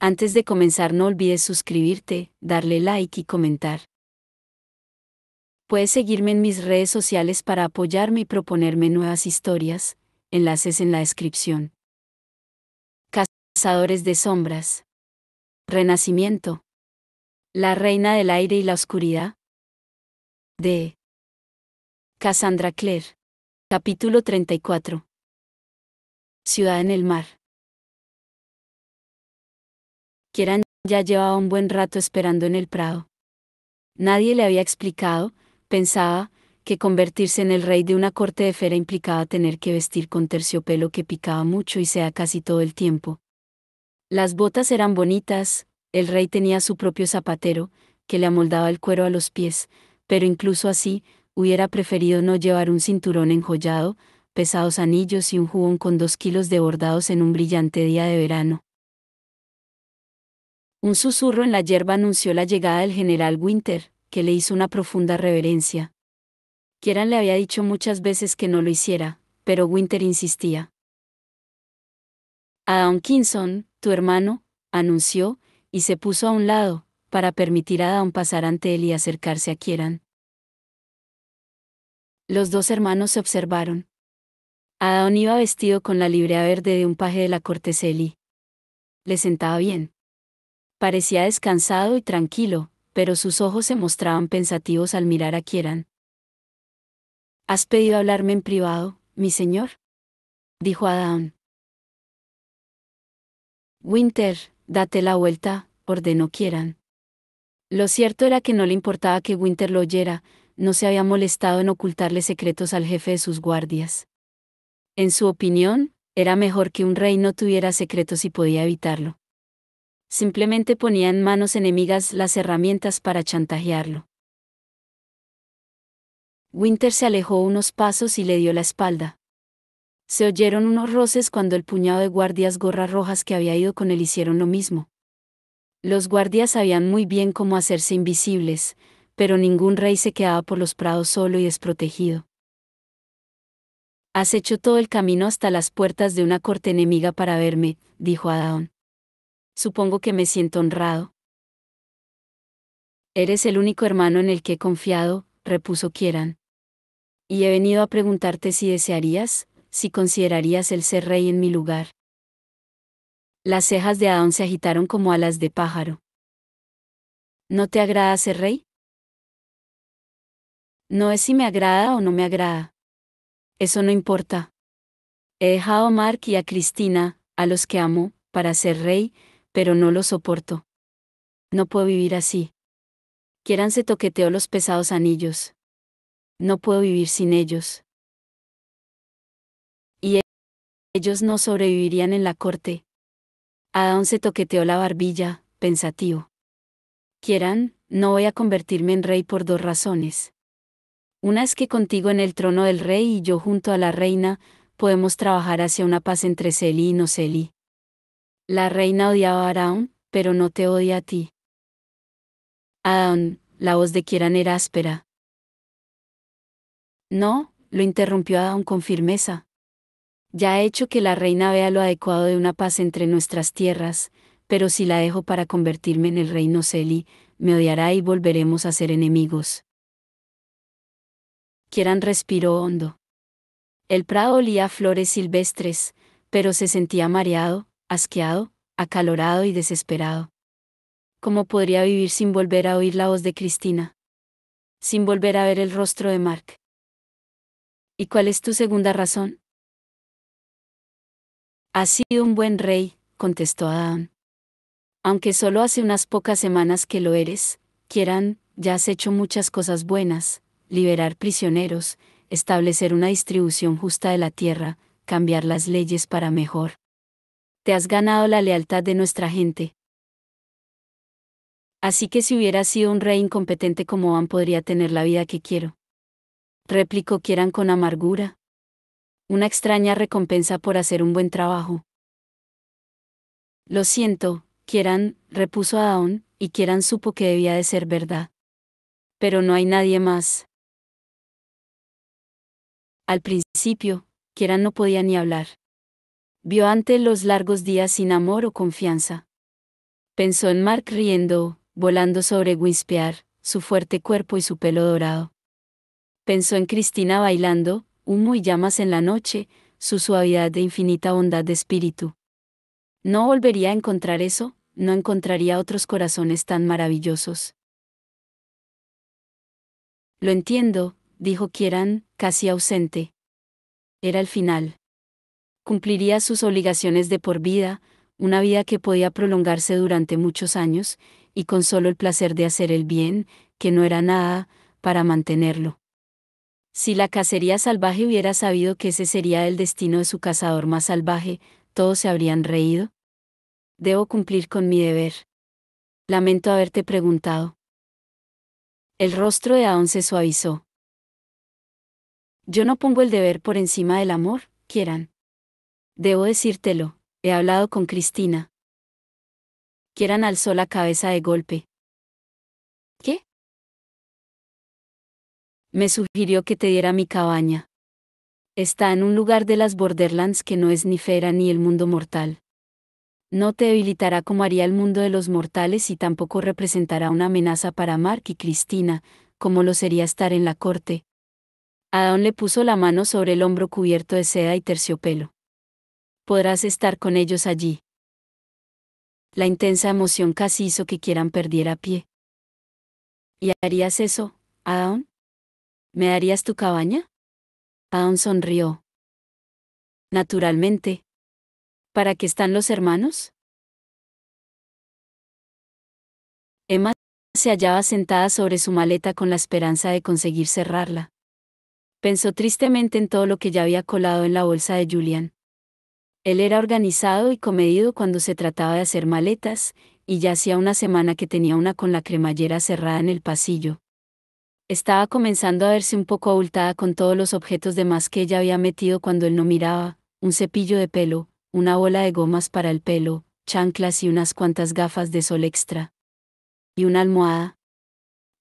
Antes de comenzar no olvides suscribirte, darle like y comentar. Puedes seguirme en mis redes sociales para apoyarme y proponerme nuevas historias, enlaces en la descripción. Cazadores de sombras. Renacimiento. La reina del aire y la oscuridad. De Cassandra Clare. Capítulo 34. Ciudad en el mar. Kieran ya llevaba un buen rato esperando en el prado. Nadie le había explicado, pensaba, que convertirse en el rey de una corte de fera implicaba tener que vestir con terciopelo que picaba mucho y sea casi todo el tiempo. Las botas eran bonitas, el rey tenía su propio zapatero, que le amoldaba el cuero a los pies, pero incluso así, hubiera preferido no llevar un cinturón enjollado, pesados anillos y un jubón con 2 kilos de bordados en un brillante día de verano. Un susurro en la yerba anunció la llegada del general Winter, que le hizo una profunda reverencia. Kieran le había dicho muchas veces que no lo hiciera, pero Winter insistía. Adam Kinson, tu hermano, anunció, y se puso a un lado, para permitir a Adam pasar ante él y acercarse a Kieran. Los dos hermanos se observaron. Adam iba vestido con la librea verde de un paje de la corte Selly. Le sentaba bien. Parecía descansado y tranquilo, pero sus ojos se mostraban pensativos al mirar a Kieran. ¿Has pedido hablarme en privado, mi señor?, dijo Adam. Winter, date la vuelta, ordenó Kieran. Lo cierto era que no le importaba que Winter lo oyera, no se había molestado en ocultarle secretos al jefe de sus guardias. En su opinión, era mejor que un rey no tuviera secretos si podía evitarlo. Simplemente ponía en manos enemigas las herramientas para chantajearlo. Winter se alejó unos pasos y le dio la espalda. Se oyeron unos roces cuando el puñado de guardias gorras rojas que había ido con él hicieron lo mismo. Los guardias sabían muy bien cómo hacerse invisibles, pero ningún rey se quedaba por los prados solo y desprotegido. Has hecho todo el camino hasta las puertas de una corte enemiga para verme, dijo Adaon. Supongo que me siento honrado. Eres el único hermano en el que he confiado, repuso Kieran. Y he venido a preguntarte si desearías, si considerarías el ser rey en mi lugar. Las cejas de Adaon se agitaron como alas de pájaro. ¿No te agrada ser rey? No es si me agrada o no me agrada. Eso no importa. He dejado a Mark y a Cristina, a los que amo, para ser rey, pero no lo soporto. No puedo vivir así. Kieran se toqueteó los pesados anillos. No puedo vivir sin ellos. Y ellos no sobrevivirían en la corte. Adaon se toqueteó la barbilla, pensativo. Kieran, no voy a convertirme en rey por 2 razones. Una es que contigo en el trono del rey y yo junto a la reina, podemos trabajar hacia una paz entre Selly y no Selly. La reina odiaba a Araun, pero no te odia a ti. Adaon, la voz de Kieran era áspera. No, lo interrumpió Adaon con firmeza. Ya he hecho que la reina vea lo adecuado de una paz entre nuestras tierras, pero si la dejo para convertirme en el reino Selly, me odiará y volveremos a ser enemigos. Kieran respiró hondo. El prado olía a flores silvestres, pero se sentía mareado, asqueado, acalorado y desesperado. ¿Cómo podría vivir sin volver a oír la voz de Cristina? Sin volver a ver el rostro de Mark. ¿Y cuál es tu segunda razón? Has sido un buen rey, contestó Adam. Aunque solo hace unas pocas semanas que lo eres, Kieran, ya has hecho muchas cosas buenas, liberar prisioneros, establecer una distribución justa de la tierra, cambiar las leyes para mejor. Te has ganado la lealtad de nuestra gente. Así que si hubiera sido un rey incompetente como Van podría tener la vida que quiero. Replicó Kieran con amargura. Una extraña recompensa por hacer un buen trabajo. Lo siento, Kieran, repuso Adaon, y Kieran supo que debía de ser verdad. Pero no hay nadie más. Al principio, Kieran no podía ni hablar. Vio ante él los largos días sin amor o confianza. Pensó en Mark riendo, volando sobre Whispear, su fuerte cuerpo y su pelo dorado. Pensó en Cristina bailando, humo y llamas en la noche, su suavidad de infinita bondad de espíritu. No volvería a encontrar eso, no encontraría otros corazones tan maravillosos. Lo entiendo, dijo Kieran, casi ausente. Era el final. Cumpliría sus obligaciones de por vida, una vida que podía prolongarse durante muchos años, y con solo el placer de hacer el bien, que no era nada, para mantenerlo. Si la cacería salvaje hubiera sabido que ese sería el destino de su cazador más salvaje, todos se habrían reído. Debo cumplir con mi deber. Lamento haberte preguntado. El rostro de Aon se suavizó. Yo no pongo el deber por encima del amor, Kieran. Debo decírtelo, he hablado con Cristina. Kieran alzó la cabeza de golpe. ¿Qué? Me sugirió que te diera mi cabaña. Está en un lugar de las Borderlands que no es ni Fera ni el mundo mortal. No te debilitará como haría el mundo de los mortales y tampoco representará una amenaza para Mark y Cristina, como lo sería estar en la corte. Adaón le puso la mano sobre el hombro cubierto de seda y terciopelo. Podrás estar con ellos allí. La intensa emoción casi hizo que Kieran perdiera pie. ¿Y harías eso, Adaón? ¿Me darías tu cabaña? Adaón sonrió. Naturalmente. ¿Para qué están los hermanos? Emma se hallaba sentada sobre su maleta con la esperanza de conseguir cerrarla. Pensó tristemente en todo lo que ya había colado en la bolsa de Julian. Él era organizado y comedido cuando se trataba de hacer maletas, y ya hacía una semana que tenía una con la cremallera cerrada en el pasillo. Estaba comenzando a verse un poco abultada con todos los objetos de más que ella había metido cuando él no miraba, un cepillo de pelo, una bola de gomas para el pelo, chanclas y unas cuantas gafas de sol extra. Y una almohada.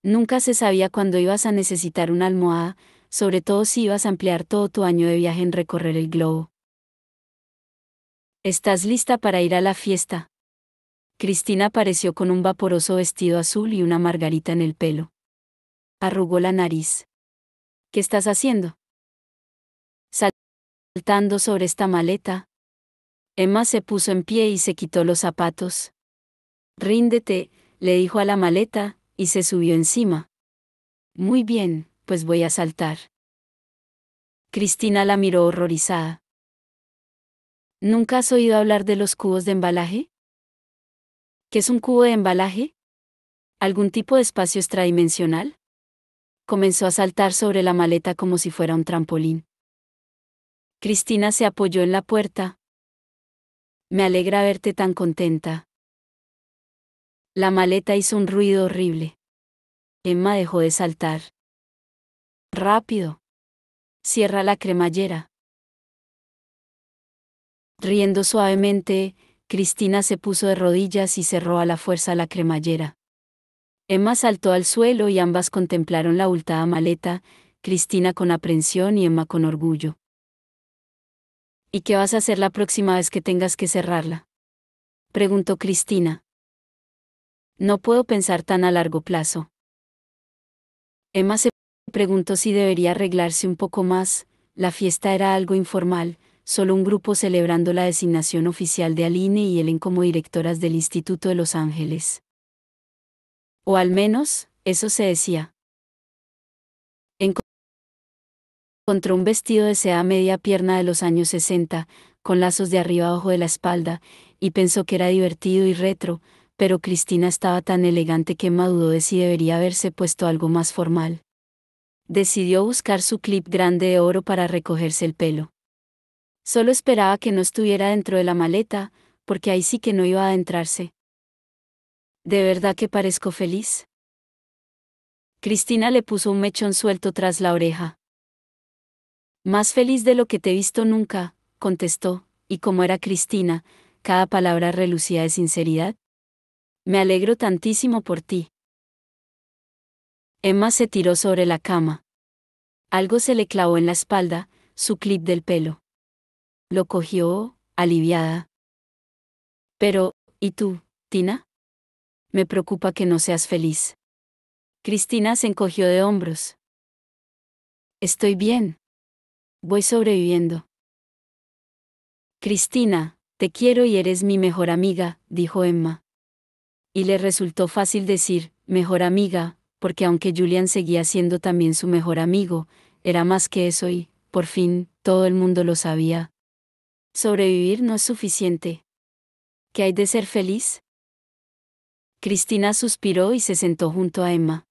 Nunca se sabía cuándo ibas a necesitar una almohada, sobre todo si ibas a emplear todo tu año de viaje en recorrer el globo. ¿Estás lista para ir a la fiesta? Cristina apareció con un vaporoso vestido azul y una margarita en el pelo. Arrugó la nariz. ¿Qué estás haciendo? Saltando sobre esta maleta. Emma se puso en pie y se quitó los zapatos. Ríndete, le dijo a la maleta, y se subió encima. Muy bien, pues voy a saltar. Cristina la miró horrorizada. ¿Nunca has oído hablar de los cubos de embalaje? ¿Qué es un cubo de embalaje? ¿Algún tipo de espacio extradimensional? Comenzó a saltar sobre la maleta como si fuera un trampolín. Cristina se apoyó en la puerta. Me alegra verte tan contenta. La maleta hizo un ruido horrible. Emma dejó de saltar. Rápido. Cierra la cremallera. Riendo suavemente, Cristina se puso de rodillas y cerró a la fuerza la cremallera. Emma saltó al suelo y ambas contemplaron la abultada maleta, Cristina con aprensión y Emma con orgullo. ¿Y qué vas a hacer la próxima vez que tengas que cerrarla? Preguntó Cristina. No puedo pensar tan a largo plazo. Emma se preguntó si debería arreglarse un poco más. La fiesta era algo informal, solo un grupo celebrando la designación oficial de Aline y Ellen como directoras del Instituto de Los Ángeles. O al menos, eso se decía. Encontró un vestido de seda media pierna de los años 60, con lazos de arriba abajo de la espalda, y pensó que era divertido y retro, pero Cristina estaba tan elegante que Emma dudó de si debería haberse puesto algo más formal. Decidió buscar su clip grande de oro para recogerse el pelo. Solo esperaba que no estuviera dentro de la maleta, porque ahí sí que no iba a adentrarse. ¿De verdad que parezco feliz? Cristina le puso un mechón suelto tras la oreja. Más feliz de lo que te he visto nunca, contestó, y como era Cristina, cada palabra relucía de sinceridad. Me alegro tantísimo por ti. Emma se tiró sobre la cama. Algo se le clavó en la espalda, su clip del pelo. Lo cogió, aliviada. Pero, ¿y tú, Tina? Me preocupa que no seas feliz. Cristina se encogió de hombros. Estoy bien. Voy sobreviviendo. Cristina, te quiero y eres mi mejor amiga, dijo Emma. Y le resultó fácil decir, mejor amiga, porque aunque Julian seguía siendo también su mejor amigo, era más que eso y, por fin, todo el mundo lo sabía. Sobrevivir no es suficiente. ¿Qué hay de ser feliz? Cristina suspiró y se sentó junto a Emma.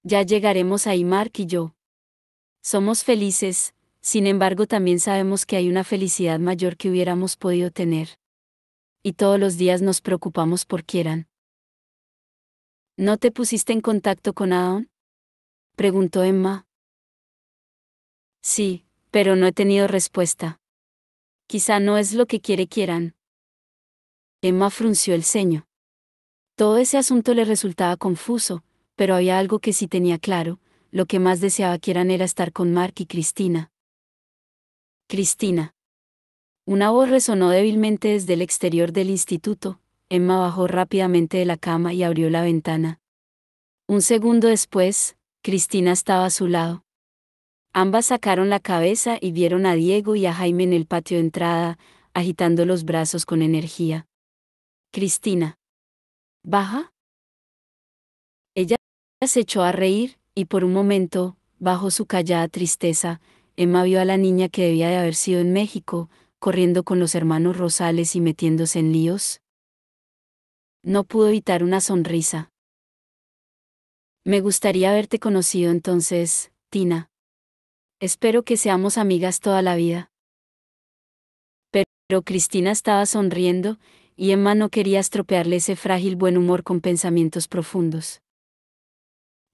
Ya llegaremos ahí, Mark y yo. Somos felices, sin embargo también sabemos que hay una felicidad mayor que hubiéramos podido tener. Y todos los días nos preocupamos por Kieran. ¿No te pusiste en contacto con Aaron? Preguntó Emma. Sí, pero no he tenido respuesta. Quizá no es lo que quiere Kieran. Emma frunció el ceño. Todo ese asunto le resultaba confuso, pero había algo que sí tenía claro: lo que más deseaba Kieran era estar con Mark y Cristina. Cristina. Una voz resonó débilmente desde el exterior del instituto. Emma bajó rápidamente de la cama y abrió la ventana. Un segundo después, Cristina estaba a su lado. Ambas sacaron la cabeza y vieron a Diego y a Jaime en el patio de entrada, agitando los brazos con energía. Cristina. ¿Baja? Ella se echó a reír, y por un momento, bajo su callada tristeza, Emma vio a la niña que debía de haber sido en México, corriendo con los hermanos Rosales y metiéndose en líos. No pudo evitar una sonrisa. Me gustaría haberte conocido entonces, Tina. Espero que seamos amigas toda la vida. Pero Cristina estaba sonriendo, y Emma no quería estropearle ese frágil buen humor con pensamientos profundos.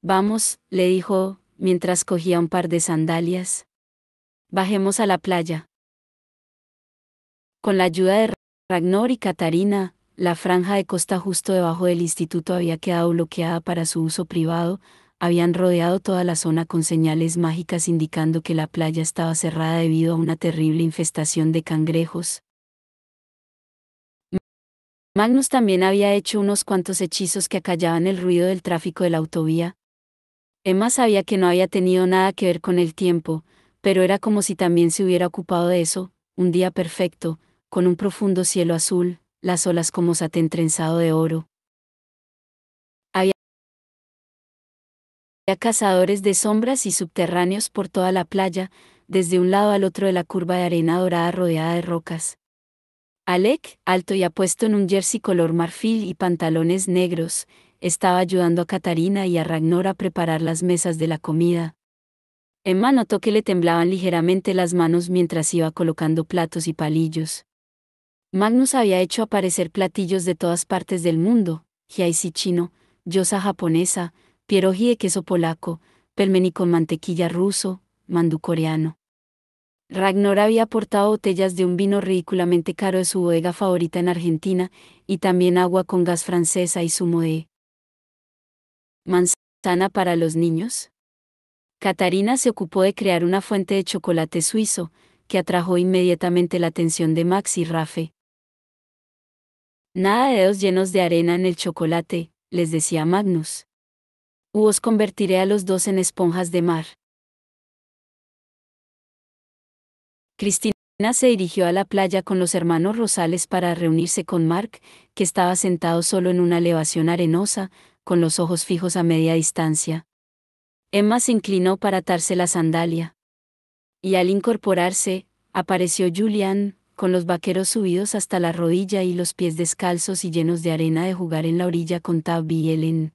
Vamos, le dijo, mientras cogía un par de sandalias. Bajemos a la playa. Con la ayuda de Ragnar y Katarina, la franja de costa justo debajo del instituto había quedado bloqueada para su uso privado. Habían rodeado toda la zona con señales mágicas indicando que la playa estaba cerrada debido a una terrible infestación de cangrejos. Magnus también había hecho unos cuantos hechizos que acallaban el ruido del tráfico de la autovía. Emma sabía que no había tenido nada que ver con el tiempo, pero era como si también se hubiera ocupado de eso: un día perfecto, con un profundo cielo azul, las olas como satén trenzado de oro. Había cazadores de sombras y subterráneos por toda la playa, desde un lado al otro de la curva de arena dorada rodeada de rocas. Alec, alto y apuesto en un jersey color marfil y pantalones negros, estaba ayudando a Katarina y a Ragnar a preparar las mesas de la comida. Emma notó que le temblaban ligeramente las manos mientras iba colocando platos y palillos. Magnus había hecho aparecer platillos de todas partes del mundo: gyatso chino, gyoza japonesa, pierogi de queso polaco, pelmeni con mantequilla ruso, mandú coreano. Ragnar había aportado botellas de un vino ridículamente caro de su bodega favorita en Argentina, y también agua con gas francesa y zumo de manzana para los niños. Katarina se ocupó de crear una fuente de chocolate suizo, que atrajo inmediatamente la atención de Max y Rafe. Nada de dedos llenos de arena en el chocolate, les decía Magnus. Os convertiré a los dos en esponjas de mar. Cristina se dirigió a la playa con los hermanos Rosales para reunirse con Mark, que estaba sentado solo en una elevación arenosa, con los ojos fijos a media distancia. Emma se inclinó para atarse la sandalia. Y al incorporarse, apareció Julian, con los vaqueros subidos hasta la rodilla y los pies descalzos y llenos de arena de jugar en la orilla con Tab y Ellen.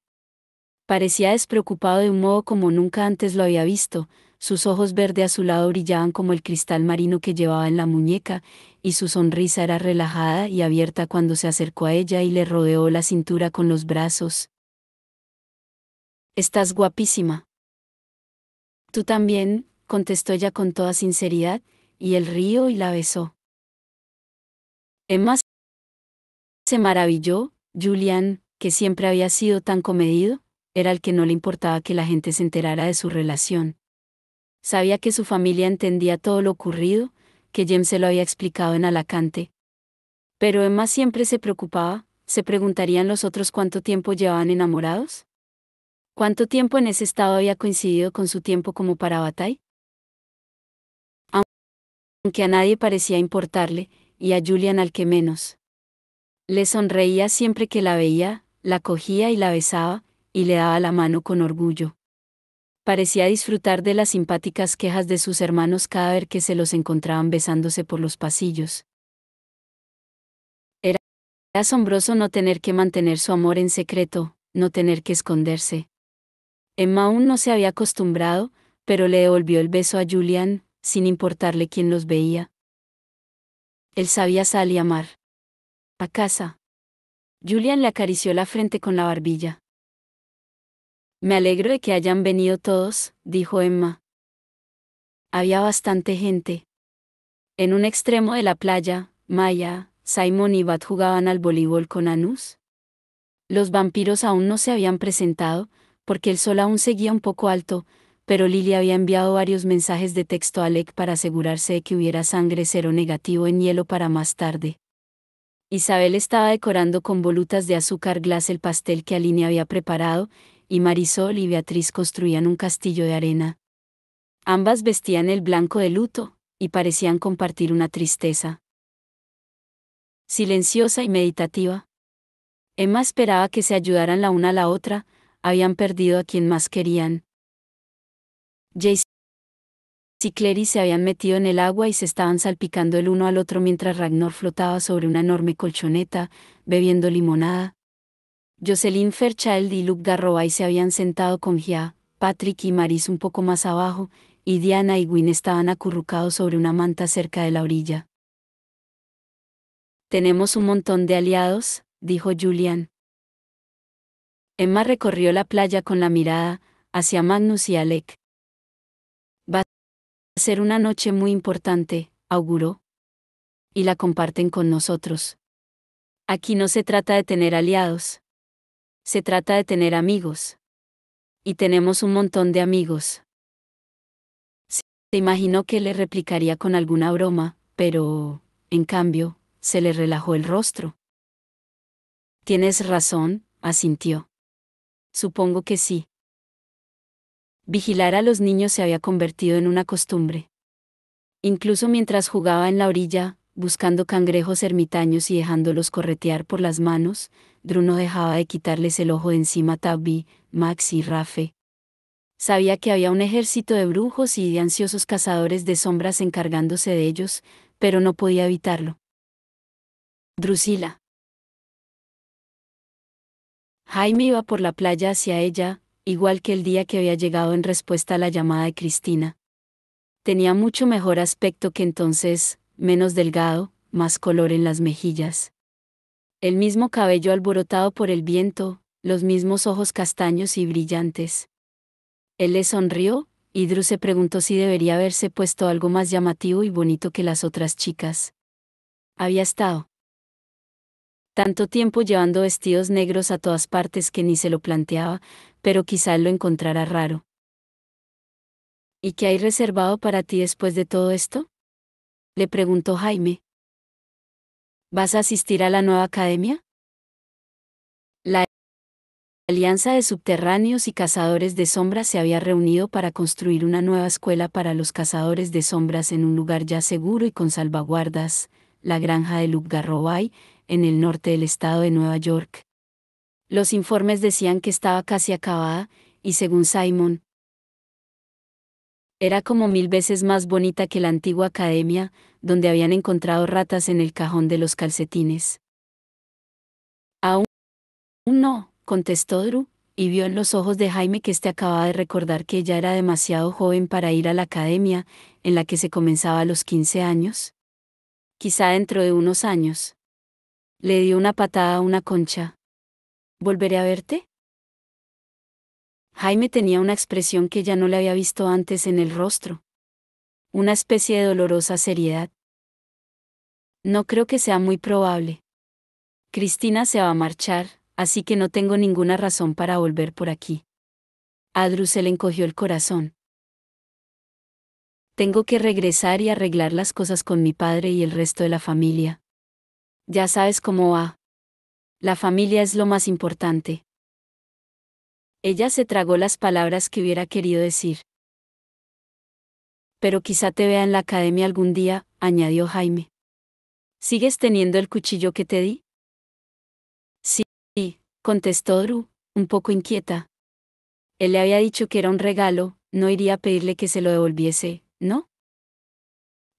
Parecía despreocupado de un modo como nunca antes lo había visto. Sus ojos verde azulado brillaban como el cristal marino que llevaba en la muñeca, y su sonrisa era relajada y abierta cuando se acercó a ella y le rodeó la cintura con los brazos. «Estás guapísima». «Tú también», contestó ella con toda sinceridad, y él rió y la besó. Emma se maravilló. Julian, que siempre había sido tan comedido, era el que no le importaba que la gente se enterara de su relación. Sabía que su familia entendía todo lo ocurrido, que James se lo había explicado en Alacante. Pero Emma siempre se preocupaba, ¿se preguntarían los otros cuánto tiempo llevaban enamorados? ¿Cuánto tiempo en ese estado había coincidido con su tiempo como para Bataille? Aunque a nadie parecía importarle, y a Julian al que menos. Le sonreía siempre que la veía, la cogía y la besaba, y le daba la mano con orgullo. Parecía disfrutar de las simpáticas quejas de sus hermanos cada vez que se los encontraban besándose por los pasillos. Era asombroso no tener que mantener su amor en secreto, no tener que esconderse. Emma aún no se había acostumbrado, pero le devolvió el beso a Julian, sin importarle quién los veía. Él sabía sal y amar. A casa. Julian le acarició la frente con la barbilla. Me alegro de que hayan venido todos, dijo Emma. Había bastante gente. En un extremo de la playa, Maya, Simon y Bat jugaban al voleibol con Anus. Los vampiros aún no se habían presentado, porque el sol aún seguía un poco alto, pero Lily había enviado varios mensajes de texto a Alec para asegurarse de que hubiera sangre cero negativo en hielo para más tarde. Isabel estaba decorando con volutas de azúcar glass el pastel que Aline había preparado, y Marisol y Beatriz construían un castillo de arena. Ambas vestían el blanco de luto, y parecían compartir una tristeza. Silenciosa y meditativa. Emma esperaba que se ayudaran la una a la otra, habían perdido a quien más querían. Jace y Clary se habían metido en el agua y se estaban salpicando el uno al otro mientras Ragnar flotaba sobre una enorme colchoneta, bebiendo limonada. Jocelyn Fairchild y Luke Garroway se habían sentado con Gia, Patrick y Maris un poco más abajo, y Diana y Gwyn estaban acurrucados sobre una manta cerca de la orilla. Tenemos un montón de aliados, dijo Julian. Emma recorrió la playa con la mirada, hacia Magnus y Alec. Va a ser una noche muy importante, auguró. Y la comparten con nosotros. Aquí no se trata de tener aliados. Se trata de tener amigos. Y tenemos un montón de amigos. Se imaginó que le replicaría con alguna broma, pero, en cambio, se le relajó el rostro. Tienes razón, asintió. Supongo que sí. Vigilar a los niños se había convertido en una costumbre. Incluso mientras jugaba en la orilla, buscando cangrejos ermitaños y dejándolos corretear por las manos, Drew no dejaba de quitarles el ojo de encima a Tabby, Max y Rafe. Sabía que había un ejército de brujos y de ansiosos cazadores de sombras encargándose de ellos, pero no podía evitarlo. Drusila. Jaime iba por la playa hacia ella, igual que el día que había llegado en respuesta a la llamada de Cristina. Tenía mucho mejor aspecto que entonces, menos delgado, más color en las mejillas. El mismo cabello alborotado por el viento, los mismos ojos castaños y brillantes. Él le sonrió, y Drew se preguntó si debería haberse puesto algo más llamativo y bonito que las otras chicas. Había estado tanto tiempo llevando vestidos negros a todas partes que ni se lo planteaba, pero quizá él lo encontrara raro. ¿Y qué hay reservado para ti después de todo esto? Le preguntó Jaime. ¿Vas a asistir a la nueva academia? La Alianza de Subterráneos y Cazadores de Sombras se había reunido para construir una nueva escuela para los cazadores de sombras en un lugar ya seguro y con salvaguardas, la granja de Luke Garroway, en el norte del estado de Nueva York. Los informes decían que estaba casi acabada, y según Simon, era como 1000 veces más bonita que la antigua academia, donde habían encontrado ratas en el cajón de los calcetines. Aún no, contestó Drew, y vio en los ojos de Jaime que éste acababa de recordar que ella era demasiado joven para ir a la academia, en la que se comenzaba a los 15 años. Quizá dentro de unos años. Le dio una patada a una concha. ¿Volveré a verte? Jaime tenía una expresión que ya no le había visto antes en el rostro. Una especie de dolorosa seriedad. No creo que sea muy probable. Cristina se va a marchar, así que no tengo ninguna razón para volver por aquí. A Drew se le encogió el corazón. Tengo que regresar y arreglar las cosas con mi padre y el resto de la familia. Ya sabes cómo va. La familia es lo más importante. Ella se tragó las palabras que hubiera querido decir. Pero quizá te vea en la academia algún día, añadió Jaime. ¿Sigues teniendo el cuchillo que te di? Sí, contestó Drew, un poco inquieta. Él le había dicho que era un regalo, no iría a pedirle que se lo devolviese, ¿no?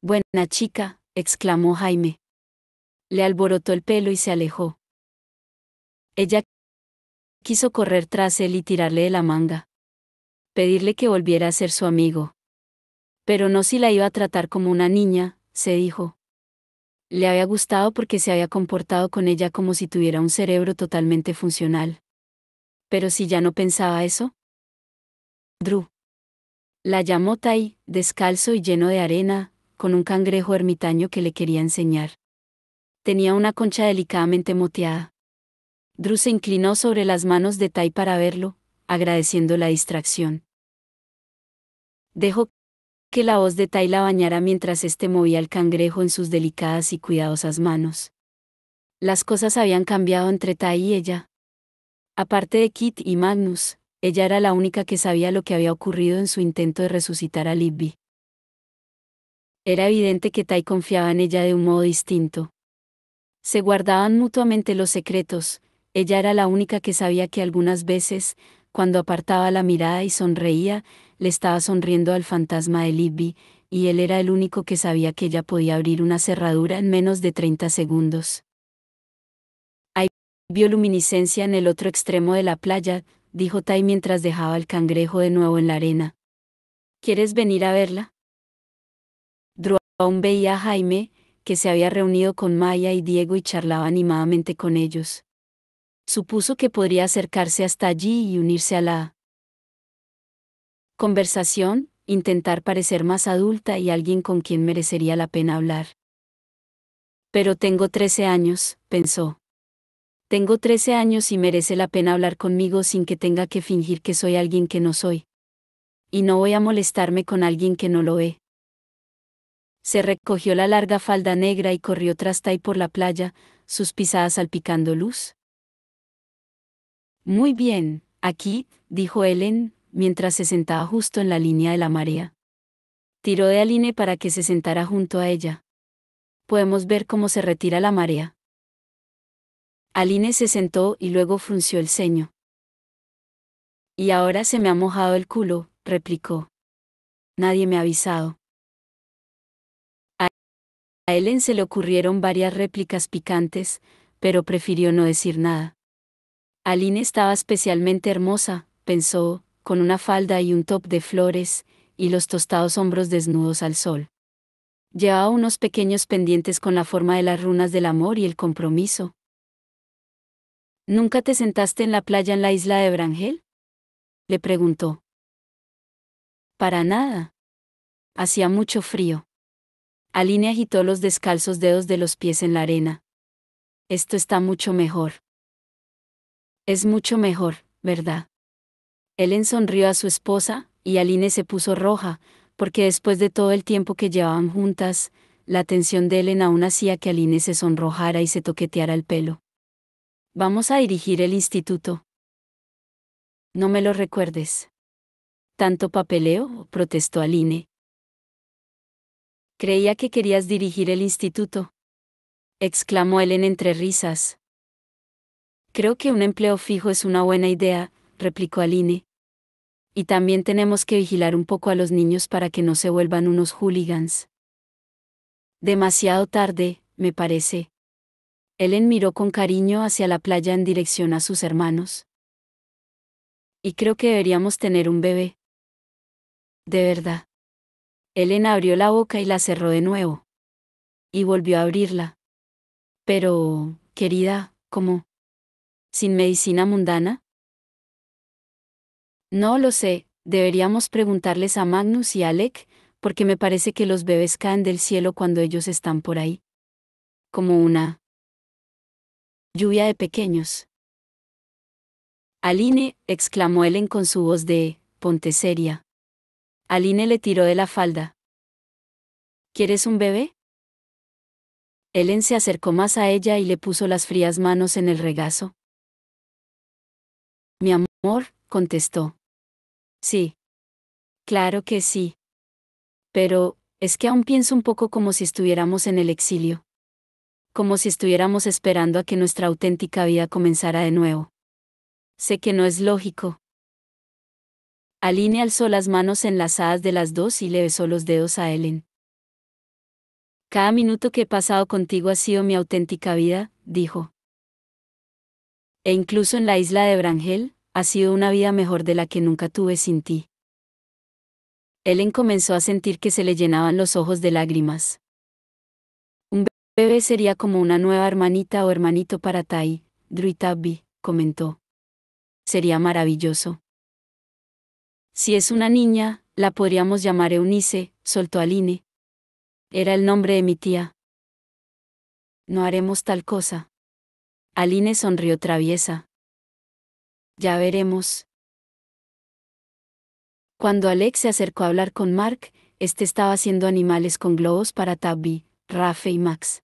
Buena chica, exclamó Jaime. Le alborotó el pelo y se alejó. Ella quiso correr tras él y tirarle de la manga. Pedirle que volviera a ser su amigo. Pero no si la iba a tratar como una niña, se dijo. Le había gustado porque se había comportado con ella como si tuviera un cerebro totalmente funcional. Pero si ya no pensaba eso. Drew. La llamó Tai, descalzo y lleno de arena, con un cangrejo ermitaño que le quería enseñar. Tenía una concha delicadamente moteada. Drew se inclinó sobre las manos de Tai para verlo, agradeciendo la distracción. Dejó que la voz de Tai la bañara mientras éste movía el cangrejo en sus delicadas y cuidadosas manos. Las cosas habían cambiado entre Tai y ella. Aparte de Kit y Magnus, ella era la única que sabía lo que había ocurrido en su intento de resucitar a Libby. Era evidente que Tai confiaba en ella de un modo distinto. Se guardaban mutuamente los secretos, ella era la única que sabía que algunas veces, cuando apartaba la mirada y sonreía, le estaba sonriendo al fantasma de Libby, y él era el único que sabía que ella podía abrir una cerradura en menos de 30 segundos. Hay bioluminiscencia en el otro extremo de la playa, dijo Tai mientras dejaba el cangrejo de nuevo en la arena. ¿Quieres venir a verla? Drew aún veía a Jaime, que se había reunido con Maya y Diego y charlaba animadamente con ellos. Supuso que podría acercarse hasta allí y unirse a la conversación, intentar parecer más adulta y alguien con quien merecería la pena hablar. Pero tengo 13 años, pensó. Tengo 13 años y merece la pena hablar conmigo sin que tenga que fingir que soy alguien que no soy. Y no voy a molestarme con alguien que no lo ve. Se recogió la larga falda negra y corrió tras Tai por la playa, sus pisadas salpicando luz. Muy bien, aquí, dijo Ellen, mientras se sentaba justo en la línea de la marea. Tiró de Aline para que se sentara junto a ella. Podemos ver cómo se retira la marea. Aline se sentó y luego frunció el ceño. Y ahora se me ha mojado el culo, replicó. Nadie me ha avisado. A Ellen se le ocurrieron varias réplicas picantes, pero prefirió no decir nada. Aline estaba especialmente hermosa, pensó, con una falda y un top de flores, y los tostados hombros desnudos al sol. Llevaba unos pequeños pendientes con la forma de las runas del amor y el compromiso. ¿Nunca te sentaste en la playa en la isla de Brangel? Le preguntó. Para nada. Hacía mucho frío. Aline agitó los descalzos dedos de los pies en la arena. Esto está mucho mejor. Es mucho mejor, ¿verdad? Ellen sonrió a su esposa, y Aline se puso roja, porque después de todo el tiempo que llevaban juntas, la atención de Ellen aún hacía que Aline se sonrojara y se toqueteara el pelo. Vamos a dirigir el instituto. No me lo recuerdes. ¿Tanto papeleo?, protestó Aline. Creía que querías dirigir el instituto, exclamó Ellen entre risas. Creo que un empleo fijo es una buena idea, replicó Aline. Y también tenemos que vigilar un poco a los niños para que no se vuelvan unos hooligans. Demasiado tarde, me parece. Ellen miró con cariño hacia la playa en dirección a sus hermanos. Y creo que deberíamos tener un bebé. De verdad. Ellen abrió la boca y la cerró de nuevo. Y volvió a abrirla. Pero, querida, ¿cómo? ¿Sin medicina mundana? No lo sé, deberíamos preguntarles a Magnus y Alec, porque me parece que los bebés caen del cielo cuando ellos están por ahí. Como una lluvia de pequeños. Aline, exclamó Ellen con su voz de ponte seria. Aline le tiró de la falda. ¿Quieres un bebé? Ellen se acercó más a ella y le puso las frías manos en el regazo. Mi amor, contestó. Sí. Claro que sí. Pero, es que aún pienso un poco como si estuviéramos en el exilio. Como si estuviéramos esperando a que nuestra auténtica vida comenzara de nuevo. Sé que no es lógico. Aline alzó las manos enlazadas de las dos y le besó los dedos a Ellen. Cada minuto que he pasado contigo ha sido mi auténtica vida, dijo. E incluso en la isla de Brangel, ha sido una vida mejor de la que nunca tuve sin ti. Ellen comenzó a sentir que se le llenaban los ojos de lágrimas. Un bebé sería como una nueva hermanita o hermanito para Tai, Druitabbi, comentó. Sería maravilloso. Si es una niña, la podríamos llamar Eunice, soltó Aline. Era el nombre de mi tía. No haremos tal cosa. Aline sonrió traviesa. Ya veremos. Cuando Alex se acercó a hablar con Mark, este estaba haciendo animales con globos para Tabby, Rafe y Max.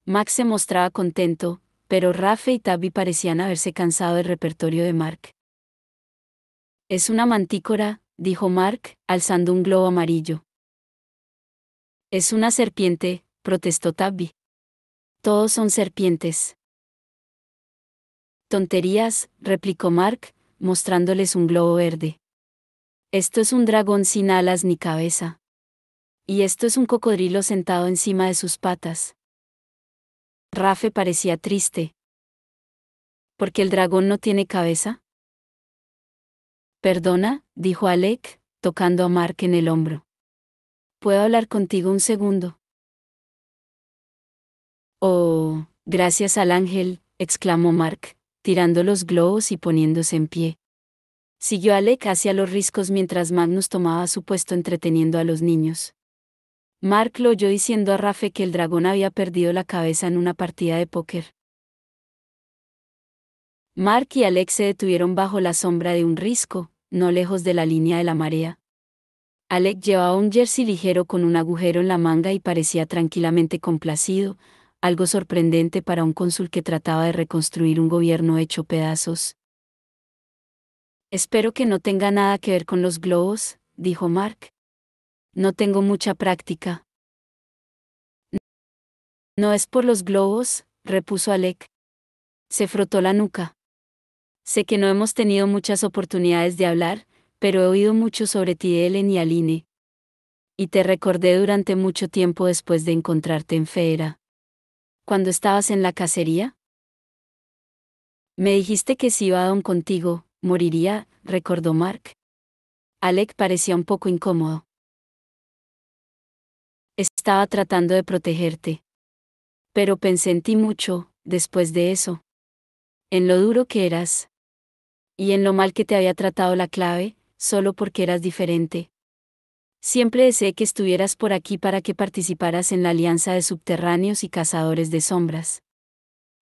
Max se mostraba contento, pero Rafe y Tabby parecían haberse cansado del repertorio de Mark. Es una mantícora, dijo Mark, alzando un globo amarillo. Es una serpiente, protestó Tabby. Todos son serpientes. Tonterías, replicó Mark, mostrándoles un globo verde. Esto es un dragón sin alas ni cabeza. Y esto es un cocodrilo sentado encima de sus patas. Rafe parecía triste. ¿Por qué el dragón no tiene cabeza? Perdona, dijo Alec, tocando a Mark en el hombro. ¿Puedo hablar contigo un segundo? Oh, gracias al ángel, exclamó Mark, tirando los globos y poniéndose en pie. Siguió Alec hacia los riscos mientras Magnus tomaba su puesto entreteniendo a los niños. Mark lo oyó diciendo a Rafe que el dragón había perdido la cabeza en una partida de póker. Mark y Alec se detuvieron bajo la sombra de un risco, no lejos de la línea de la marea. Alec llevaba un jersey ligero con un agujero en la manga y parecía tranquilamente complacido, algo sorprendente para un cónsul que trataba de reconstruir un gobierno hecho pedazos. Espero que no tenga nada que ver con los globos, dijo Mark. No tengo mucha práctica. No es por los globos, repuso Alec. Se frotó la nuca. Sé que no hemos tenido muchas oportunidades de hablar, pero he oído mucho sobre ti, Ellen y Aline. Y te recordé durante mucho tiempo después de encontrarte en Feera. ¿Cuando estabas en la cacería? Me dijiste que si iba a Don contigo, moriría, recordó Mark. Alec parecía un poco incómodo. Estaba tratando de protegerte. Pero pensé en ti mucho, después de eso. En lo duro que eras. Y en lo mal que te había tratado la clave, solo porque eras diferente. Siempre deseé que estuvieras por aquí para que participaras en la alianza de subterráneos y cazadores de sombras.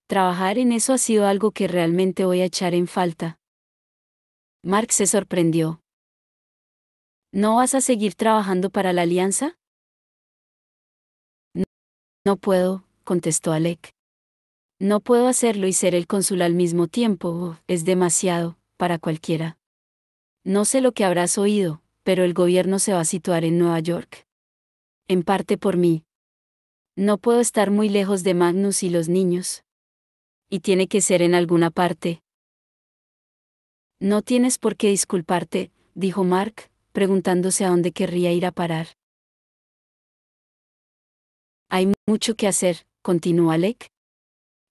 Trabajar en eso ha sido algo que realmente voy a echar en falta. Mark se sorprendió. ¿No vas a seguir trabajando para la alianza? No, no puedo, contestó Alec. No puedo hacerlo y ser el cónsul al mismo tiempo, es demasiado, para cualquiera. No sé lo que habrás oído, pero el gobierno se va a situar en Nueva York. En parte por mí. No puedo estar muy lejos de Magnus y los niños. Y tiene que ser en alguna parte. No tienes por qué disculparte, dijo Mark, preguntándose a dónde querría ir a parar. Hay mucho que hacer, continuó Alec.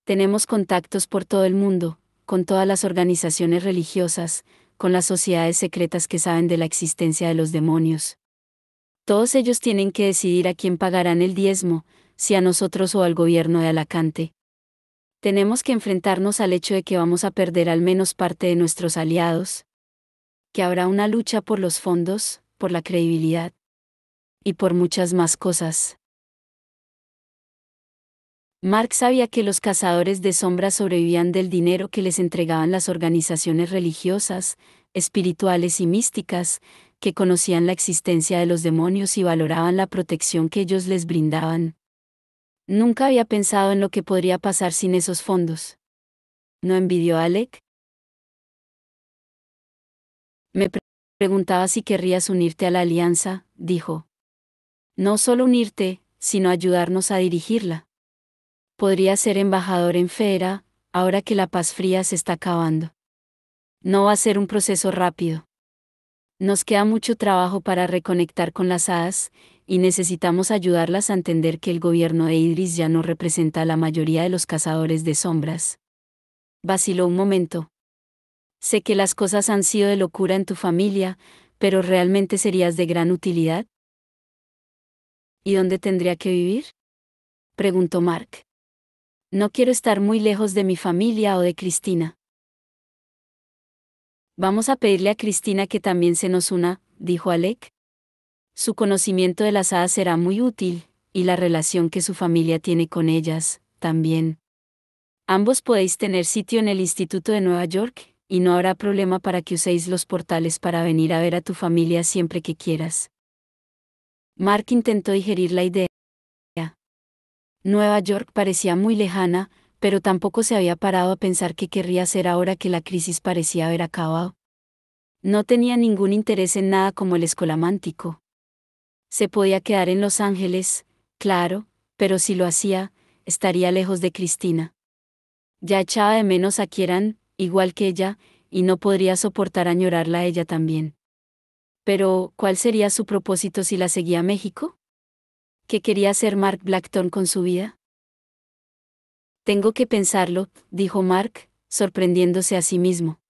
Tenemos contactos por todo el mundo, con todas las organizaciones religiosas, con las sociedades secretas que saben de la existencia de los demonios. Todos ellos tienen que decidir a quién pagarán el diezmo, si a nosotros o al gobierno de Alacante. Tenemos que enfrentarnos al hecho de que vamos a perder al menos parte de nuestros aliados, que habrá una lucha por los fondos, por la credibilidad y por muchas más cosas. Mark sabía que los cazadores de sombras sobrevivían del dinero que les entregaban las organizaciones religiosas, espirituales y místicas, que conocían la existencia de los demonios y valoraban la protección que ellos les brindaban. Nunca había pensado en lo que podría pasar sin esos fondos. ¿No envidió a Alec? Me preguntaba si querrías unirte a la alianza, dijo. No solo unirte, sino ayudarnos a dirigirla. Podría ser embajador en Fera, ahora que la paz fría se está acabando. No va a ser un proceso rápido. Nos queda mucho trabajo para reconectar con las hadas, y necesitamos ayudarlas a entender que el gobierno de Idris ya no representa a la mayoría de los cazadores de sombras. Vaciló un momento. Sé que las cosas han sido de locura en tu familia, pero ¿realmente serías de gran utilidad? ¿Y dónde tendría que vivir? Preguntó Mark. No quiero estar muy lejos de mi familia o de Cristina. Vamos a pedirle a Cristina que también se nos una, dijo Alec. Su conocimiento de las hadas será muy útil, y la relación que su familia tiene con ellas, también. Ambos podéis tener sitio en el Instituto de Nueva York, y no habrá problema para que uséis los portales para venir a ver a tu familia siempre que quieras. Mark intentó digerir la idea. Nueva York parecía muy lejana, pero tampoco se había parado a pensar qué querría hacer ahora que la crisis parecía haber acabado. No tenía ningún interés en nada como el escolamántico. Se podía quedar en Los Ángeles, claro, pero si lo hacía, estaría lejos de Cristina. Ya echaba de menos a Kieran, igual que ella, y no podría soportar añorarla a ella también. Pero, ¿cuál sería su propósito si la seguía a México? ¿Qué quería hacer Mark Blackton con su vida? Tengo que pensarlo, dijo Mark, sorprendiéndose a sí mismo.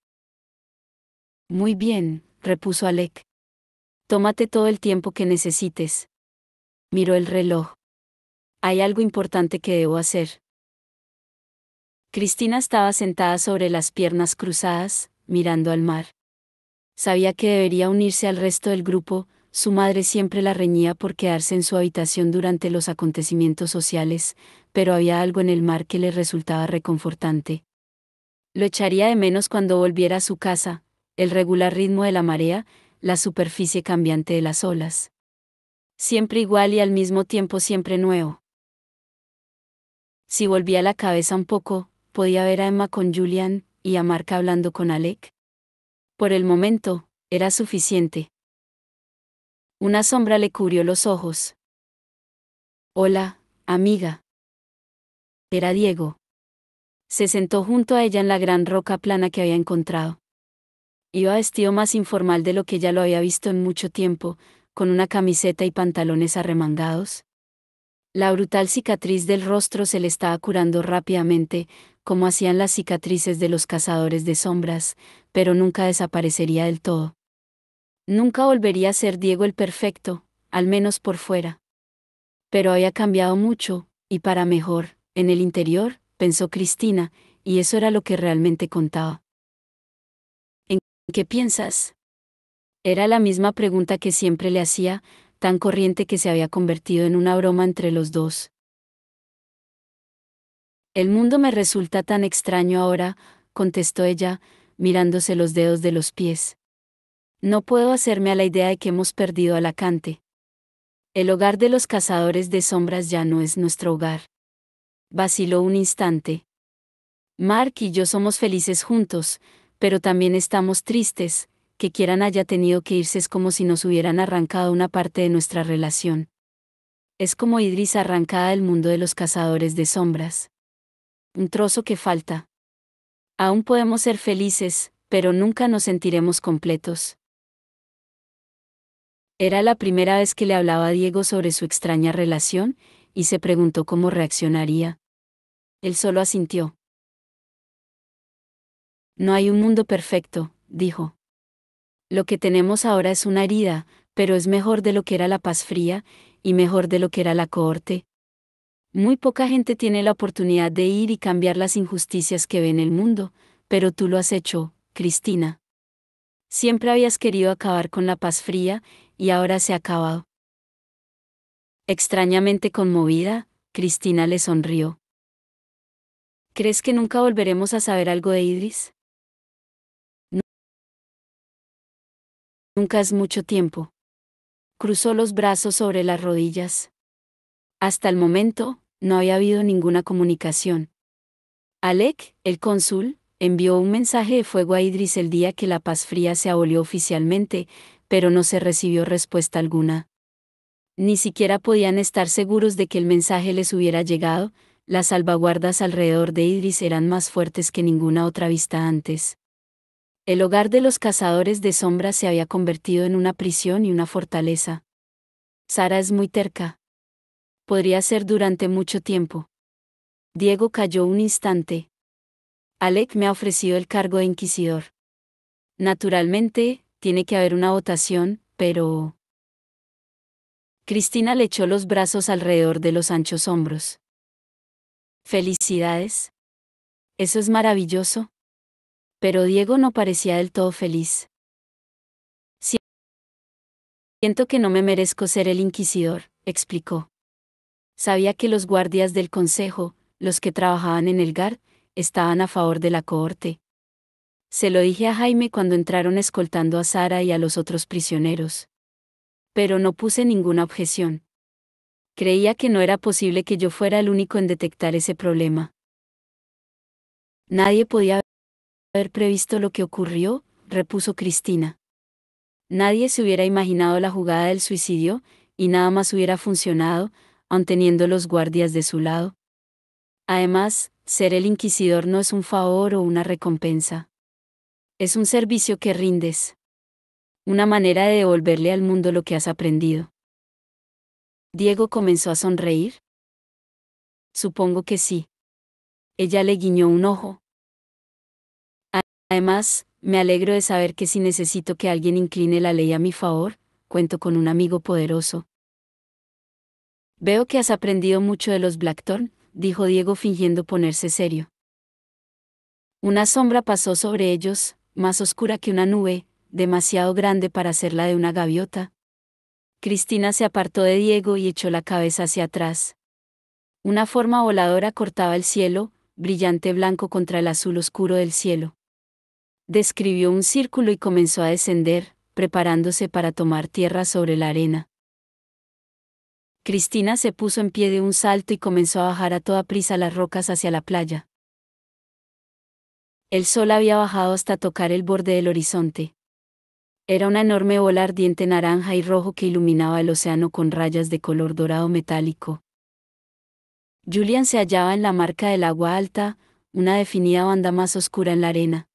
Muy bien, repuso Alec. Tómate todo el tiempo que necesites. Miró el reloj. Hay algo importante que debo hacer. Cristina estaba sentada sobre las piernas cruzadas, mirando al mar. Sabía que debería unirse al resto del grupo, su madre siempre la reñía por quedarse en su habitación durante los acontecimientos sociales, pero había algo en el mar que le resultaba reconfortante. Lo echaría de menos cuando volviera a su casa, el regular ritmo de la marea, la superficie cambiante de las olas. Siempre igual y al mismo tiempo siempre nuevo. Si volvía la cabeza un poco, podía ver a Emma con Julian, y a Mark hablando con Alec. Por el momento, era suficiente. Una sombra le cubrió los ojos. Hola, amiga. Era Diego. Se sentó junto a ella en la gran roca plana que había encontrado. Iba vestido más informal de lo que ella lo había visto en mucho tiempo, con una camiseta y pantalones arremangados. La brutal cicatriz del rostro se le estaba curando rápidamente, como hacían las cicatrices de los cazadores de sombras, pero nunca desaparecería del todo. Nunca volvería a ser Diego el perfecto, al menos por fuera. Pero había cambiado mucho, y para mejor, en el interior, pensó Cristina, y eso era lo que realmente contaba. ¿En qué piensas? Era la misma pregunta que siempre le hacía, tan corriente que se había convertido en una broma entre los dos. El mundo me resulta tan extraño ahora, contestó ella, mirándose los dedos de los pies. No puedo hacerme a la idea de que hemos perdido a Lacante. El hogar de los cazadores de sombras ya no es nuestro hogar. Vaciló un instante. Mark y yo somos felices juntos, pero también estamos tristes, que Kieran haya tenido que irse es como si nos hubieran arrancado una parte de nuestra relación. Es como Idris arrancada del mundo de los cazadores de sombras. Un trozo que falta. Aún podemos ser felices, pero nunca nos sentiremos completos. Era la primera vez que le hablaba a Diego sobre su extraña relación, y se preguntó cómo reaccionaría. Él solo asintió. No hay un mundo perfecto, dijo. Lo que tenemos ahora es una herida, pero es mejor de lo que era la paz fría, y mejor de lo que era la cohorte. Muy poca gente tiene la oportunidad de ir y cambiar las injusticias que ve en el mundo, pero tú lo has hecho, Cristina. Siempre habías querido acabar con la paz fría, y ahora se ha acabado. Extrañamente conmovida, Cristina le sonrió. ¿Crees que nunca volveremos a saber algo de Idris? Nunca es mucho tiempo. Cruzó los brazos sobre las rodillas. Hasta el momento, no había habido ninguna comunicación. Alec, el cónsul, envió un mensaje de fuego a Idris el día que la paz fría se abolió oficialmente, pero no se recibió respuesta alguna. Ni siquiera podían estar seguros de que el mensaje les hubiera llegado, las salvaguardas alrededor de Idris eran más fuertes que ninguna otra vista antes. El hogar de los cazadores de sombras se había convertido en una prisión y una fortaleza. Sara es muy terca. Podría ser durante mucho tiempo. Diego calló un instante. Alec me ha ofrecido el cargo de inquisidor. Naturalmente, tiene que haber una votación, pero... Cristina le echó los brazos alrededor de los anchos hombros. Felicidades. Eso es maravilloso. Pero Diego no parecía del todo feliz. Siento que no me merezco ser el inquisidor, explicó. Sabía que los guardias del consejo, los que trabajaban en el GAR, estaban a favor de la cohorte. Se lo dije a Jaime cuando entraron escoltando a Sara y a los otros prisioneros. Pero no puse ninguna objeción. Creía que no era posible que yo fuera el único en detectar ese problema. Nadie podía haber previsto lo que ocurrió, repuso Cristina. Nadie se hubiera imaginado la jugada del suicidio, y nada más hubiera funcionado, aun teniendo los guardias de su lado. Además, ser el inquisidor no es un favor o una recompensa. Es un servicio que rindes. Una manera de devolverle al mundo lo que has aprendido. Diego comenzó a sonreír. Supongo que sí. Ella le guiñó un ojo. Además, me alegro de saber que si necesito que alguien incline la ley a mi favor, cuento con un amigo poderoso. Veo que has aprendido mucho de los Blackthorn, dijo Diego fingiendo ponerse serio. Una sombra pasó sobre ellos, más oscura que una nube, demasiado grande para ser la de una gaviota. Cristina se apartó de Diego y echó la cabeza hacia atrás. Una forma voladora cortaba el cielo, brillante blanco contra el azul oscuro del cielo. Describió un círculo y comenzó a descender, preparándose para tomar tierra sobre la arena. Cristina se puso en pie de un salto y comenzó a bajar a toda prisa las rocas hacia la playa. El sol había bajado hasta tocar el borde del horizonte. Era una enorme bola ardiente naranja y rojo que iluminaba el océano con rayas de color dorado metálico. Julian se hallaba en la marca del agua alta, una definida banda más oscura en la arena.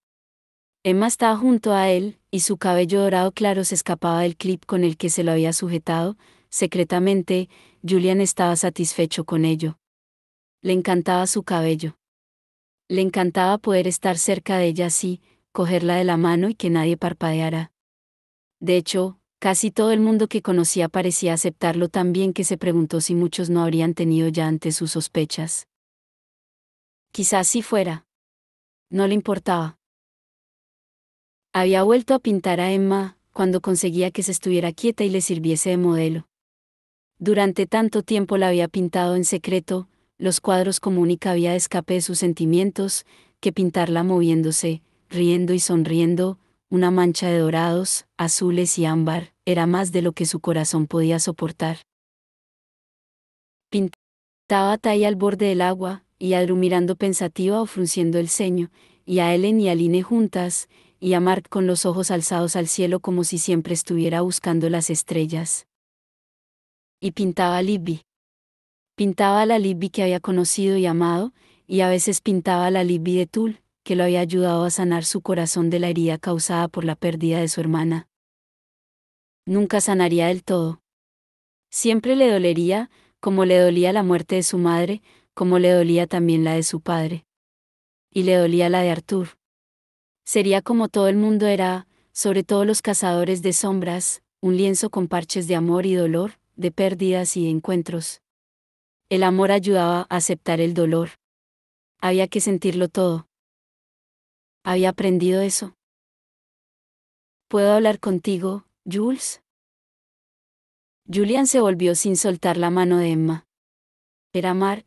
Emma estaba junto a él, y su cabello dorado claro se escapaba del clip con el que se lo había sujetado. Secretamente, Julian estaba satisfecho con ello. Le encantaba su cabello. Le encantaba poder estar cerca de ella así, cogerla de la mano y que nadie parpadeara. De hecho, casi todo el mundo que conocía parecía aceptarlo tan bien que se preguntó si muchos no habrían tenido ya antes sus sospechas. Quizás sí fuera. No le importaba. Había vuelto a pintar a Emma, cuando conseguía que se estuviera quieta y le sirviese de modelo. Durante tanto tiempo la había pintado en secreto, los cuadros como única vía de escape de sus sentimientos, que pintarla moviéndose, riendo y sonriendo, una mancha de dorados, azules y ámbar, era más de lo que su corazón podía soportar. Pintaba a Tai al borde del agua, y a Drew mirando pensativa o frunciendo el ceño, y a Ellen y a Line juntas, y a Mark con los ojos alzados al cielo como si siempre estuviera buscando las estrellas. Y pintaba a Libby. Pintaba a la Libby que había conocido y amado, y a veces pintaba a la Libby de Tul, que lo había ayudado a sanar su corazón de la herida causada por la pérdida de su hermana. Nunca sanaría del todo. Siempre le dolería, como le dolía la muerte de su madre, como le dolía también la de su padre. Y le dolía la de Arthur. Sería como todo el mundo era, sobre todo los cazadores de sombras, un lienzo con parches de amor y dolor, de pérdidas y de encuentros. El amor ayudaba a aceptar el dolor. Había que sentirlo todo. Había aprendido eso. ¿Puedo hablar contigo, Jules? Julian se volvió sin soltar la mano de Emma. ¿Era Mark?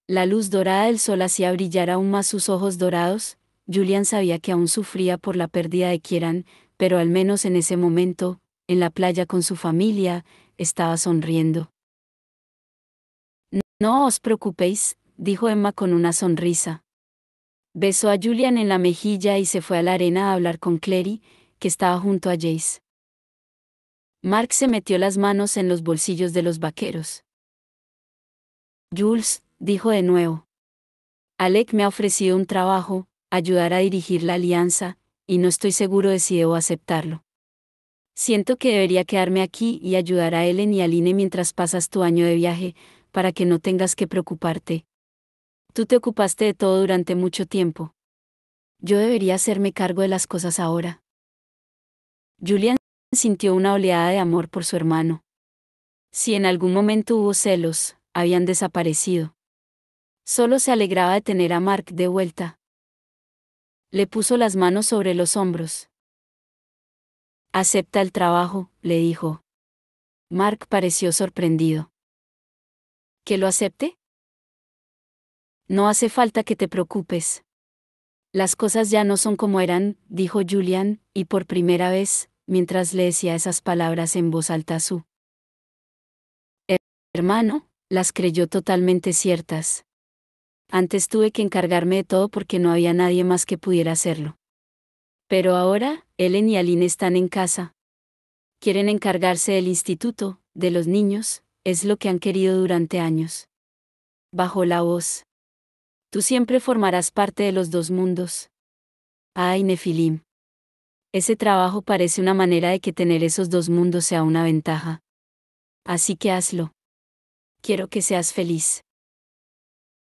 La luz dorada del sol hacía brillar aún más sus ojos dorados. Julian sabía que aún sufría por la pérdida de Kieran, pero al menos en ese momento, en la playa con su familia, estaba sonriendo. No os preocupéis, dijo Emma con una sonrisa. Besó a Julian en la mejilla y se fue a la arena a hablar con Clary, que estaba junto a Jace. Mark se metió las manos en los bolsillos de los vaqueros. Jules, dijo de nuevo. Alec me ha ofrecido un trabajo, ayudar a dirigir la alianza, y no estoy seguro de si debo aceptarlo. Siento que debería quedarme aquí y ayudar a Ellen y a Line mientras pasas tu año de viaje, para que no tengas que preocuparte. Tú te ocupaste de todo durante mucho tiempo. Yo debería hacerme cargo de las cosas ahora. Julian sintió una oleada de amor por su hermano. Si en algún momento hubo celos, habían desaparecido. Solo se alegraba de tener a Mark de vuelta. Le puso las manos sobre los hombros. Acepta el trabajo, le dijo. Mark pareció sorprendido. ¿Que lo acepte? No hace falta que te preocupes. Las cosas ya no son como eran, dijo Julian, y por primera vez, mientras le decía esas palabras en voz alta a su hermano, las creyó totalmente ciertas. Antes tuve que encargarme de todo porque no había nadie más que pudiera hacerlo. Pero ahora, Ellen y Aline están en casa. Quieren encargarse del instituto, de los niños, es lo que han querido durante años. Bajó la voz. Tú siempre formarás parte de los dos mundos. Ay, Nefilim. Ese trabajo parece una manera de que tener esos dos mundos sea una ventaja. Así que hazlo. Quiero que seas feliz.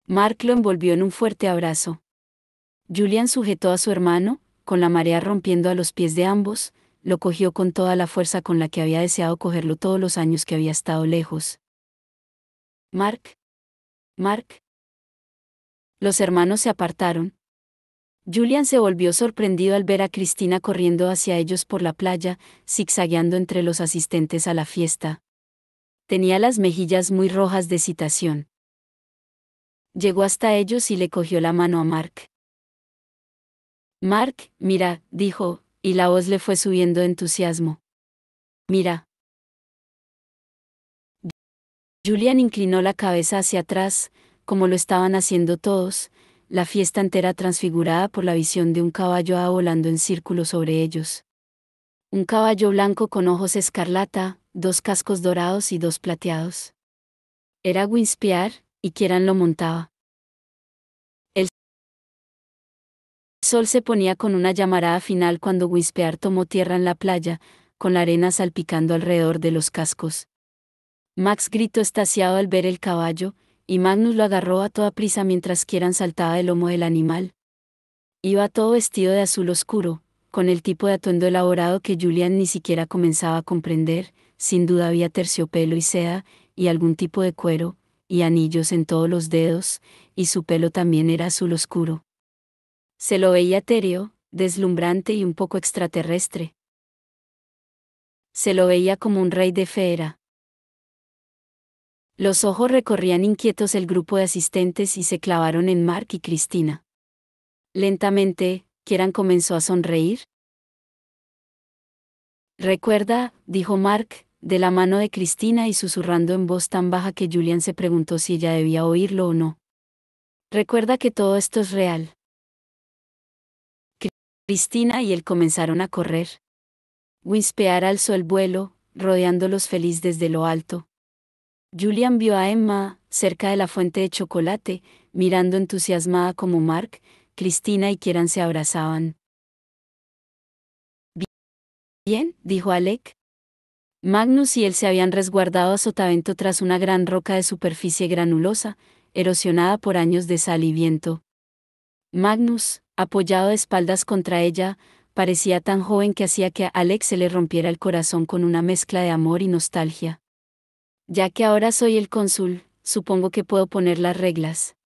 Mark lo envolvió en un fuerte abrazo. Julian sujetó a su hermano, con la marea rompiendo a los pies de ambos, lo cogió con toda la fuerza con la que había deseado cogerlo todos los años que había estado lejos. Mark. Mark. Los hermanos se apartaron. Julian se volvió sorprendido al ver a Cristina corriendo hacia ellos por la playa, zigzagueando entre los asistentes a la fiesta. Tenía las mejillas muy rojas de excitación. Llegó hasta ellos y le cogió la mano a Mark. Mark, mira, dijo, y la voz le fue subiendo de entusiasmo. Mira. Julian inclinó la cabeza hacia atrás, como lo estaban haciendo todos, la fiesta entera transfigurada por la visión de un caballo volando en círculo sobre ellos. Un caballo blanco con ojos escarlata, 2 cascos dorados y 2 plateados. Era Winspear, y Kieran lo montaba. El sol se ponía con una llamarada final cuando Winspear tomó tierra en la playa, con la arena salpicando alrededor de los cascos. Max gritó extasiado al ver el caballo, y Magnus lo agarró a toda prisa mientras Kieran saltaba del lomo del animal. Iba todo vestido de azul oscuro, con el tipo de atuendo elaborado que Julian ni siquiera comenzaba a comprender. Sin duda había terciopelo y seda, y algún tipo de cuero, y anillos en todos los dedos, y su pelo también era azul oscuro. Se lo veía etéreo, deslumbrante y un poco extraterrestre. Se lo veía como un rey de Feera. Los ojos recorrían inquietos el grupo de asistentes y se clavaron en Mark y Cristina. Lentamente, Kieran comenzó a sonreír. Recuerda, dijo Mark, de la mano de Cristina y susurrando en voz tan baja que Julian se preguntó si ella debía oírlo o no. Recuerda que todo esto es real. Cristina y él comenzaron a correr. Winspear alzó el vuelo, rodeándolos feliz desde lo alto. Julian vio a Emma, cerca de la fuente de chocolate, mirando entusiasmada como Mark, Cristina y Kieran se abrazaban. Bien, dijo Alec. Magnus y él se habían resguardado a sotavento tras una gran roca de superficie granulosa, erosionada por años de sal y viento. Magnus, apoyado de espaldas contra ella, parecía tan joven que hacía que a Alec se le rompiera el corazón con una mezcla de amor y nostalgia. Ya que ahora soy el cónsul, supongo que puedo poner las reglas.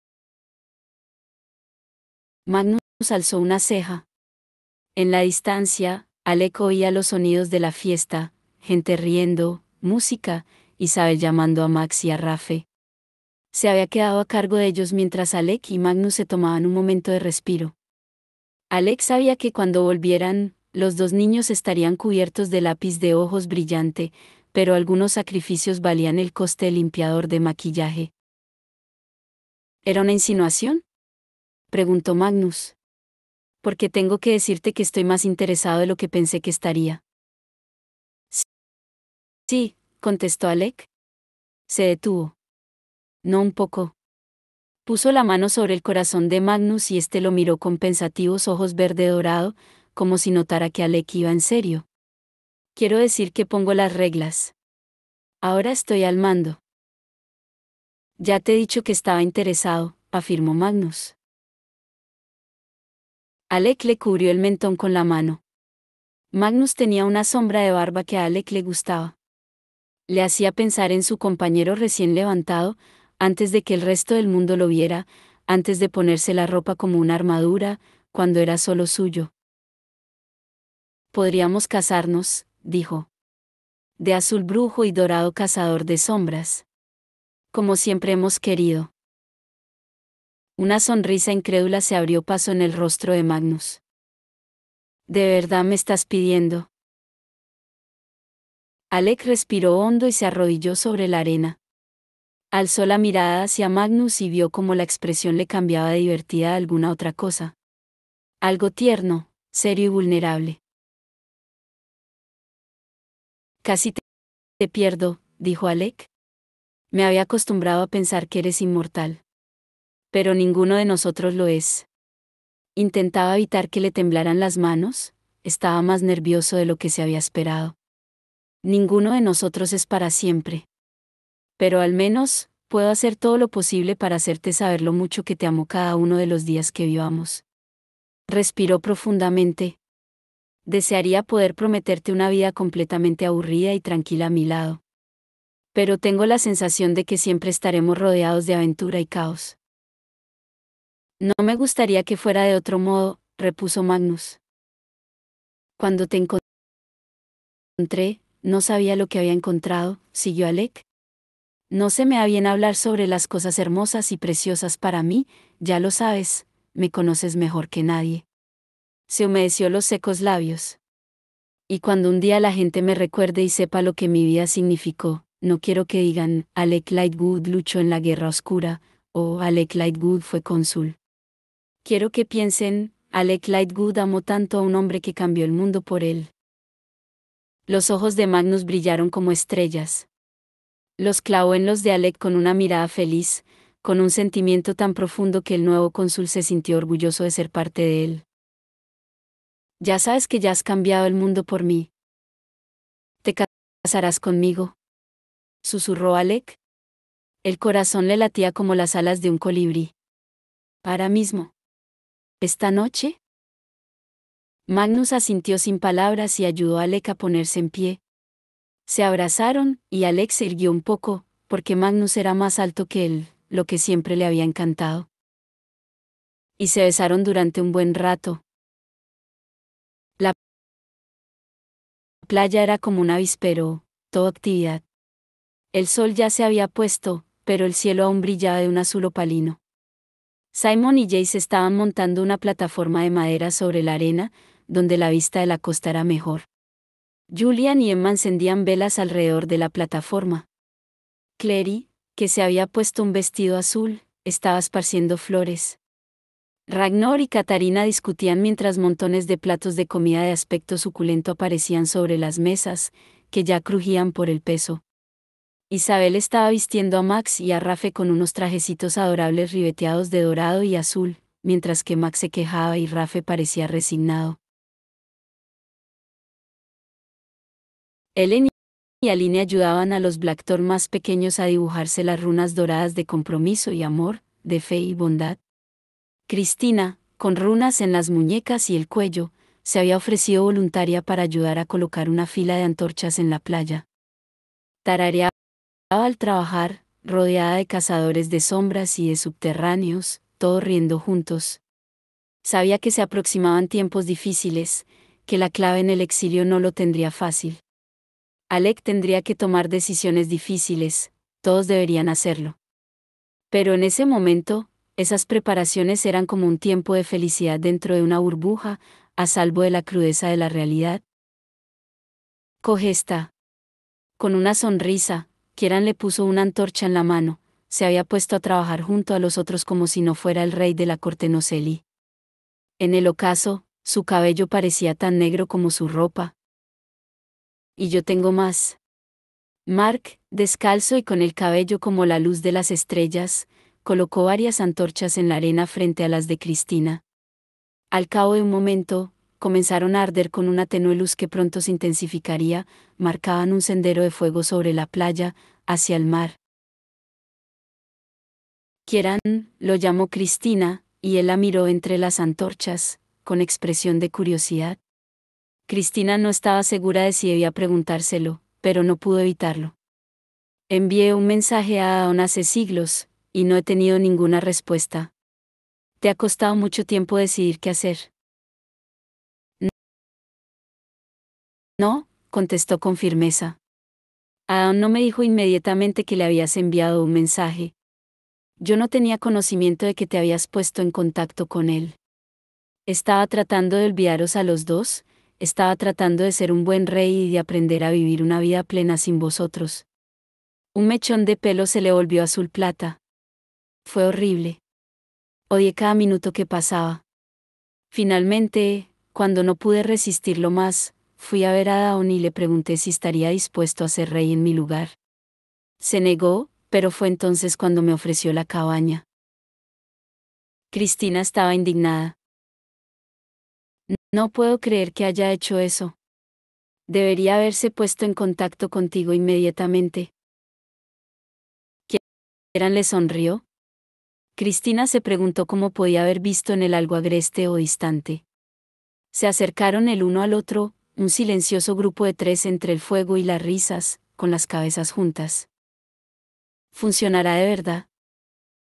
Magnus alzó una ceja. En la distancia, Alec oía los sonidos de la fiesta, gente riendo, música, Isabel llamando a Max y a Rafe. Se había quedado a cargo de ellos mientras Alec y Magnus se tomaban un momento de respiro. Alec sabía que cuando volvieran, los 2 niños estarían cubiertos de lápiz de ojos brillante, pero algunos sacrificios valían el coste del limpiador de maquillaje. ¿Era una insinuación?, preguntó Magnus. Porque tengo que decirte que estoy más interesado de lo que pensé que estaría. Sí, contestó Alec. Se detuvo. No un poco. Puso la mano sobre el corazón de Magnus y éste lo miró con pensativos ojos verde dorado, como si notara que Alec iba en serio. Quiero decir que pongo las reglas. Ahora estoy al mando. Ya te he dicho que estaba interesado, afirmó Magnus. Alec le cubrió el mentón con la mano. Magnus tenía una sombra de barba que a Alec le gustaba. Le hacía pensar en su compañero recién levantado, antes de que el resto del mundo lo viera, antes de ponerse la ropa como una armadura, cuando era solo suyo. Podríamos casarnos, dijo. De azul brujo y dorado cazador de sombras. Como siempre hemos querido. Una sonrisa incrédula se abrió paso en el rostro de Magnus. ¿De verdad me estás pidiendo? Alec respiró hondo y se arrodilló sobre la arena. Alzó la mirada hacia Magnus y vio cómo la expresión le cambiaba de divertida a alguna otra cosa. Algo tierno, serio y vulnerable. Casi te pierdo, dijo Alec. Me había acostumbrado a pensar que eres inmortal. Pero ninguno de nosotros lo es. Intentaba evitar que le temblaran las manos, estaba más nervioso de lo que se había esperado. Ninguno de nosotros es para siempre. Pero al menos, puedo hacer todo lo posible para hacerte saber lo mucho que te amo cada uno de los días que vivamos. Respiró profundamente. Desearía poder prometerte una vida completamente aburrida y tranquila a mi lado. Pero tengo la sensación de que siempre estaremos rodeados de aventura y caos. No me gustaría que fuera de otro modo, repuso Magnus. Cuando te encontré, no sabía lo que había encontrado, siguió Alec. No se me da bien hablar sobre las cosas hermosas y preciosas para mí, ya lo sabes, me conoces mejor que nadie. Se humedeció los secos labios. Y cuando un día la gente me recuerde y sepa lo que mi vida significó, no quiero que digan, Alec Lightwood luchó en la Guerra Oscura, o Alec Lightwood fue cónsul. Quiero que piensen, Alec Lightwood amó tanto a un hombre que cambió el mundo por él. Los ojos de Magnus brillaron como estrellas. Los clavó en los de Alec con una mirada feliz, con un sentimiento tan profundo que el nuevo cónsul se sintió orgulloso de ser parte de él. Ya sabes que ya has cambiado el mundo por mí. ¿Te casarás conmigo?, susurró Alec. El corazón le latía como las alas de un colibrí. ¿Ahora mismo? ¿Esta noche? Magnus asintió sin palabras y ayudó a Alec a ponerse en pie. Se abrazaron, y Alec se irguió un poco, porque Magnus era más alto que él, lo que siempre le había encantado. Y se besaron durante un buen rato. La playa era como un avispero, toda actividad. El sol ya se había puesto, pero el cielo aún brillaba de un azul opalino. Simon y Jace estaban montando una plataforma de madera sobre la arena, donde la vista de la costa era mejor. Julian y Emma encendían velas alrededor de la plataforma. Clary, que se había puesto un vestido azul, estaba esparciendo flores. Ragnar y Katarina discutían mientras montones de platos de comida de aspecto suculento aparecían sobre las mesas, que ya crujían por el peso. Isabel estaba vistiendo a Max y a Rafe con unos trajecitos adorables ribeteados de dorado y azul, mientras que Max se quejaba y Rafe parecía resignado. Ellen y Aline ayudaban a los Blackthorn más pequeños a dibujarse las runas doradas de compromiso y amor, de fe y bondad. Cristina, con runas en las muñecas y el cuello, se había ofrecido voluntaria para ayudar a colocar una fila de antorchas en la playa. Tarareaba al trabajar, rodeada de cazadores de sombras y de subterráneos, todos riendo juntos. Sabía que se aproximaban tiempos difíciles, que la clave en el exilio no lo tendría fácil. Alec tendría que tomar decisiones difíciles, todos deberían hacerlo. Pero en ese momento, esas preparaciones eran como un tiempo de felicidad dentro de una burbuja, a salvo de la crudeza de la realidad. Coge esta. Con una sonrisa, Kieran le puso una antorcha en la mano, se había puesto a trabajar junto a los otros como si no fuera el rey de la corte Noceli. En el ocaso, su cabello parecía tan negro como su ropa. Y yo tengo más. Mark, descalzo y con el cabello como la luz de las estrellas, colocó varias antorchas en la arena frente a las de Cristina. Al cabo de un momento, comenzaron a arder con una tenue luz que pronto se intensificaría, marcaban un sendero de fuego sobre la playa, hacia el mar. Kieran, lo llamó Cristina, y él la miró entre las antorchas, con expresión de curiosidad. Cristina no estaba segura de si debía preguntárselo, pero no pudo evitarlo. Envié un mensaje a Aaron hace siglos, y no he tenido ninguna respuesta. ¿Te ha costado mucho tiempo decidir qué hacer? No, contestó con firmeza. Aaron no me dijo inmediatamente que le habías enviado un mensaje. Yo no tenía conocimiento de que te habías puesto en contacto con él. Estaba tratando de olvidaros a los dos, estaba tratando de ser un buen rey y de aprender a vivir una vida plena sin vosotros. Un mechón de pelo se le volvió azul plata. Fue horrible. Odié cada minuto que pasaba. Finalmente, cuando no pude resistirlo más, fui a ver a Dawn y le pregunté si estaría dispuesto a ser rey en mi lugar. Se negó, pero fue entonces cuando me ofreció la cabaña. Cristina estaba indignada. No puedo creer que haya hecho eso. Debería haberse puesto en contacto contigo inmediatamente. Kieran le sonrió. Cristina se preguntó cómo podía haber visto en él algo agreste o distante. Se acercaron el uno al otro, un silencioso grupo de tres entre el fuego y las risas, con las cabezas juntas. ¿Funcionará de verdad?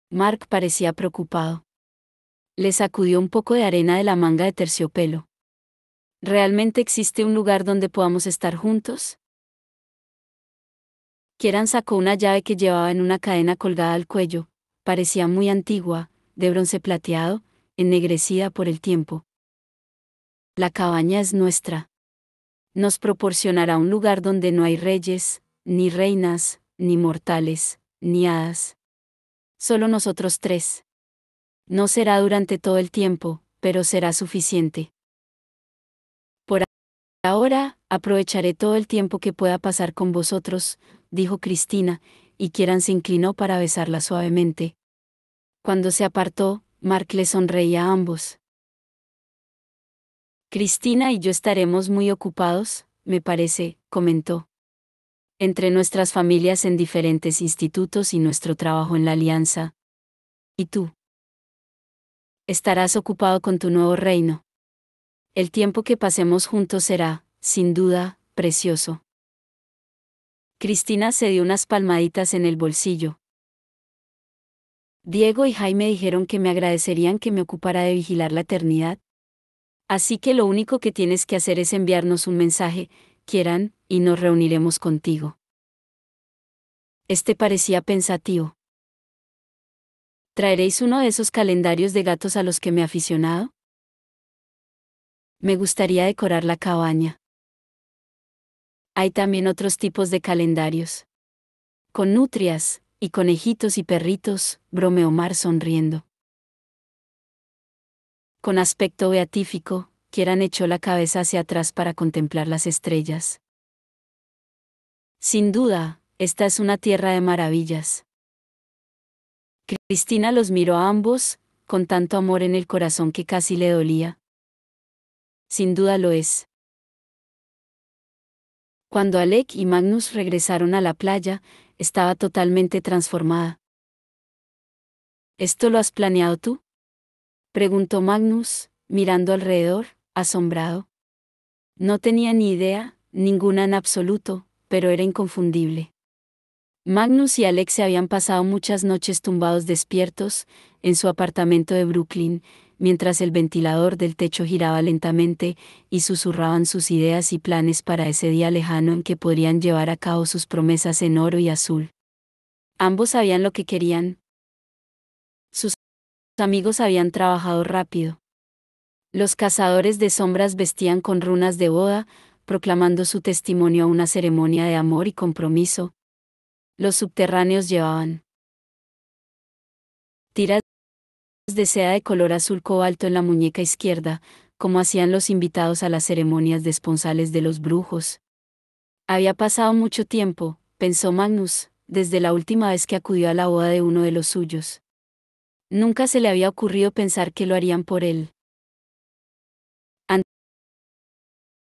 Mark parecía preocupado. Le sacudió un poco de arena de la manga de terciopelo. ¿Realmente existe un lugar donde podamos estar juntos? Kieran sacó una llave que llevaba en una cadena colgada al cuello, parecía muy antigua, de bronce plateado, ennegrecida por el tiempo. La cabaña es nuestra. Nos proporcionará un lugar donde no hay reyes, ni reinas, ni mortales, ni hadas. Solo nosotros tres. No será durante todo el tiempo, pero será suficiente. Por ahora, aprovecharé todo el tiempo que pueda pasar con vosotros, dijo Cristina, y Kieran se inclinó para besarla suavemente. Cuando se apartó, Mark le sonreía a ambos. Cristina y yo estaremos muy ocupados, me parece, comentó. Entre nuestras familias en diferentes institutos y nuestro trabajo en la alianza. ¿Y tú? Estarás ocupado con tu nuevo reino. El tiempo que pasemos juntos será, sin duda, precioso. Cristina se dio unas palmaditas en el bolsillo. Diego y Jaime dijeron que me agradecerían que me ocupara de vigilar la eternidad. Así que lo único que tienes que hacer es enviarnos un mensaje, Kieran, y nos reuniremos contigo. Este parecía pensativo. ¿Traeréis uno de esos calendarios de gatos a los que me he aficionado? Me gustaría decorar la cabaña. Hay también otros tipos de calendarios. Con nutrias, y conejitos y perritos, bromeó Mar sonriendo. Con aspecto beatífico, Kieran echó la cabeza hacia atrás para contemplar las estrellas. Sin duda, esta es una tierra de maravillas. Cristina los miró a ambos, con tanto amor en el corazón que casi le dolía. Sin duda lo es. Cuando Alec y Magnus regresaron a la playa, estaba totalmente transformada. ¿Esto lo has planeado tú?, preguntó Magnus, mirando alrededor, asombrado. No tenía ni idea, ninguna en absoluto, pero era inconfundible. Magnus y Alex se habían pasado muchas noches tumbados despiertos, en su apartamento de Brooklyn, mientras el ventilador del techo giraba lentamente, y susurraban sus ideas y planes para ese día lejano en que podrían llevar a cabo sus promesas en oro y azul. Ambos sabían lo que querían. Sus amigos habían trabajado rápido. Los cazadores de sombras vestían con runas de boda, proclamando su testimonio a una ceremonia de amor y compromiso. Los subterráneos llevaban Tiras de seda de color azul cobalto en la muñeca izquierda, como hacían los invitados a las ceremonias de esponsales de los brujos. Había pasado mucho tiempo, pensó Magnus, desde la última vez que acudió a la boda de uno de los suyos. Nunca se le había ocurrido pensar que lo harían por él.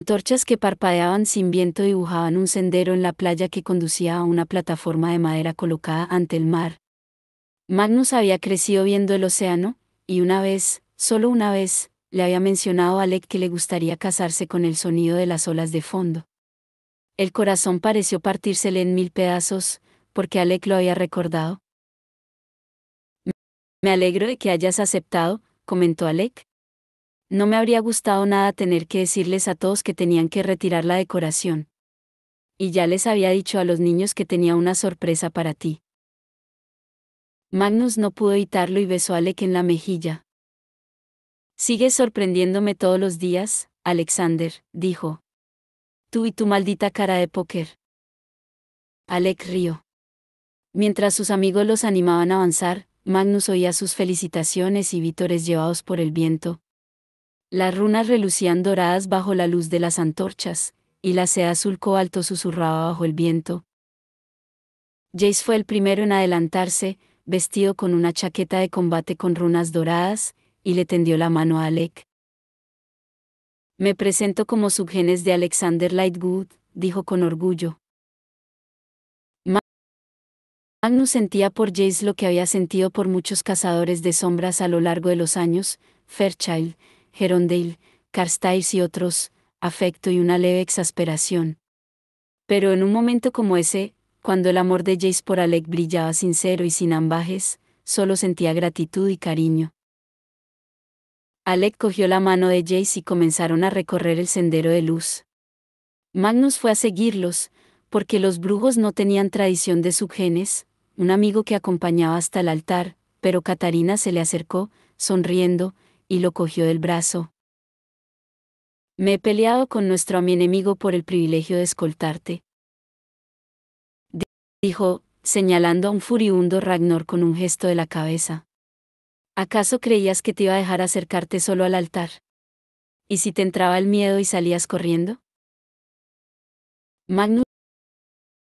Antorchas que parpadeaban sin viento dibujaban un sendero en la playa que conducía a una plataforma de madera colocada ante el mar. Magnus había crecido viendo el océano, y una vez, solo una vez, le había mencionado a Alec que le gustaría casarse con el sonido de las olas de fondo. El corazón pareció partírsele en 1000 pedazos, porque Alec lo había recordado. Me alegro de que hayas aceptado, comentó Alec. No me habría gustado nada tener que decirles a todos que tenían que retirar la decoración. Y ya les había dicho a los niños que tenía una sorpresa para ti. Magnus no pudo evitarlo y besó a Alec en la mejilla. Sigues sorprendiéndome todos los días, Alexander, dijo. Tú y tu maldita cara de póker. Alec rió. Mientras sus amigos los animaban a avanzar, Magnus oía sus felicitaciones y vítores llevados por el viento. Las runas relucían doradas bajo la luz de las antorchas, y la seda azul cobalto susurraba bajo el viento. Jace fue el primero en adelantarse, vestido con una chaqueta de combate con runas doradas, y le tendió la mano a Alec. Me presento como subgenes de Alexander Lightwood, dijo con orgullo. Magnus sentía por Jace lo que había sentido por muchos cazadores de sombras a lo largo de los años, Fairchild, Herondale, Carstairs y otros, afecto y una leve exasperación. Pero en un momento como ese, cuando el amor de Jace por Alec brillaba sincero y sin ambajes, solo sentía gratitud y cariño. Alec cogió la mano de Jace y comenzaron a recorrer el sendero de luz. Magnus fue a seguirlos, porque los brujos no tenían tradición de subgenes, un amigo que acompañaba hasta el altar, pero Catarina se le acercó, sonriendo, y lo cogió del brazo. Me he peleado con nuestro enemigo por el privilegio de escoltarte. Dijo, señalando a un furibundo Ragnar con un gesto de la cabeza. ¿Acaso creías que te iba a dejar acercarte solo al altar? ¿Y si te entraba el miedo y salías corriendo? Magnus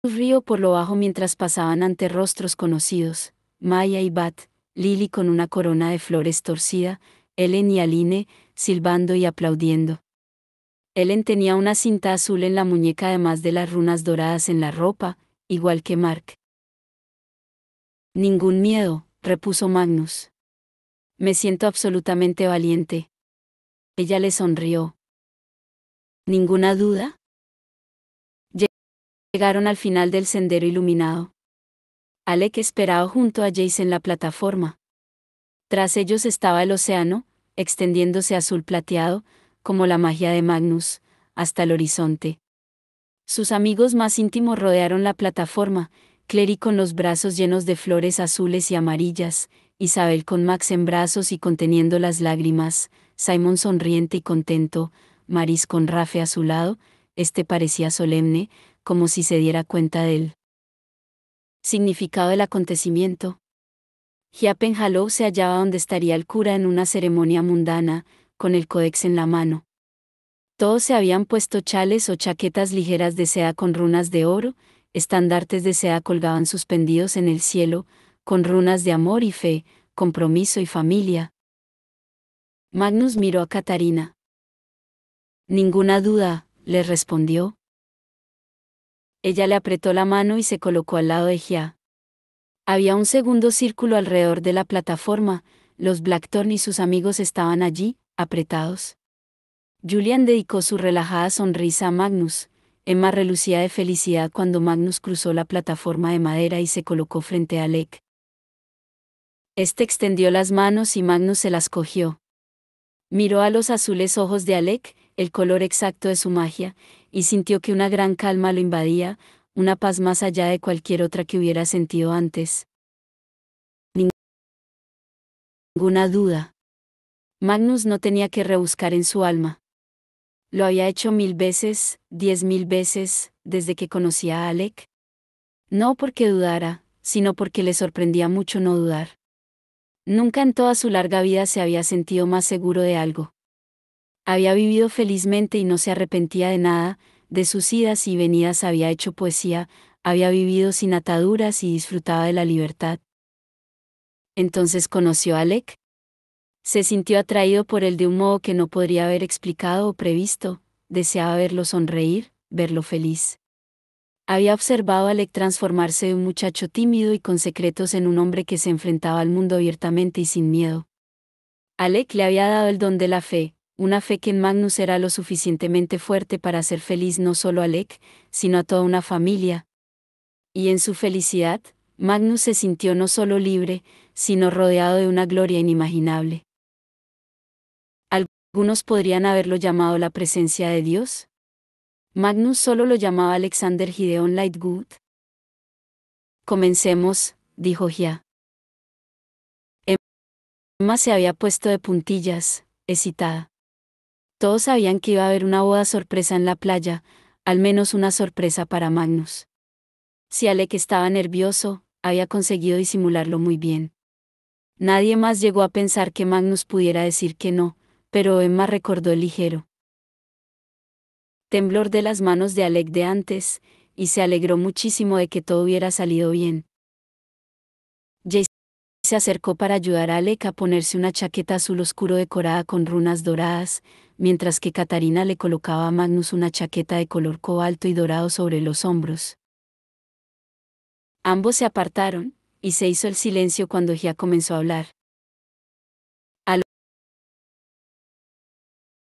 rió por lo bajo mientras pasaban ante rostros conocidos, Maya y Bat, Lily con una corona de flores torcida, Ellen y Aline, silbando y aplaudiendo. Ellen tenía una cinta azul en la muñeca además de las runas doradas en la ropa, igual que Mark. Ningún miedo, repuso Magnus. Me siento absolutamente valiente. Ella le sonrió. ¿Ninguna duda? Llegaron al final del sendero iluminado. Alec esperaba junto a Jace en la plataforma. Tras ellos estaba el océano, extendiéndose azul plateado, como la magia de Magnus, hasta el horizonte. Sus amigos más íntimos rodearon la plataforma, Clary con los brazos llenos de flores azules y amarillas, Isabel con Max en brazos y conteniendo las lágrimas, Simon sonriente y contento, Maris con Rafe a su lado, parecía solemne, como si se diera cuenta de él. Significado del acontecimiento. Hiapen Hallow se hallaba donde estaría el cura en una ceremonia mundana, con el códex en la mano. Todos se habían puesto chales o chaquetas ligeras de seda con runas de oro, estandartes de seda colgaban suspendidos en el cielo, con runas de amor y fe, compromiso y familia. Magnus miró a Catarina. Ninguna duda, le respondió. Ella le apretó la mano y se colocó al lado de Gia. Había un segundo círculo alrededor de la plataforma, los Blackthorn y sus amigos estaban allí, apretados. Julian dedicó su relajada sonrisa a Magnus. Emma relucía de felicidad cuando Magnus cruzó la plataforma de madera y se colocó frente a Alec. Extendió las manos y Magnus se las cogió. Miró a los azules ojos de Alec, el color exacto de su magia, y sintió que una gran calma lo invadía, una paz más allá de cualquier otra que hubiera sentido antes. Ninguna duda. Magnus no tenía que rebuscar en su alma. Lo había hecho 1000 veces, 10.000 veces, desde que conocía a Alec. No porque dudara, sino porque le sorprendía mucho no dudar. Nunca en toda su larga vida se había sentido más seguro de algo. Había vivido felizmente y no se arrepentía de nada, de sus idas y venidas había hecho poesía, había vivido sin ataduras y disfrutaba de la libertad. Entonces conoció a Alec. Se sintió atraído por él de un modo que no podría haber explicado o previsto, deseaba verlo sonreír, verlo feliz. Había observado a Alec transformarse de un muchacho tímido y con secretos en un hombre que se enfrentaba al mundo abiertamente y sin miedo. Alec le había dado el don de la fe, una fe que en Magnus era lo suficientemente fuerte para hacer feliz no solo a Alec, sino a toda una familia. Y en su felicidad, Magnus se sintió no solo libre, sino rodeado de una gloria inimaginable. Algunos podrían haberlo llamado la presencia de Dios. Magnus solo lo llamaba Alexander Gideon Lightwood. Comencemos, dijo Gia. Emma se había puesto de puntillas, excitada. Todos sabían que iba a haber una boda sorpresa en la playa, al menos una sorpresa para Magnus. Si Alec estaba nervioso, había conseguido disimularlo muy bien. Nadie más llegó a pensar que Magnus pudiera decir que no, pero Emma recordó el ligero temblor de las manos de Alec de antes, y se alegró muchísimo de que todo hubiera salido bien. Jay se acercó para ayudar a Alec a ponerse una chaqueta azul oscuro decorada con runas doradas, mientras que Katarina le colocaba a Magnus una chaqueta de color cobalto y dorado sobre los hombros. Ambos se apartaron, y se hizo el silencio cuando Gia comenzó a hablar. A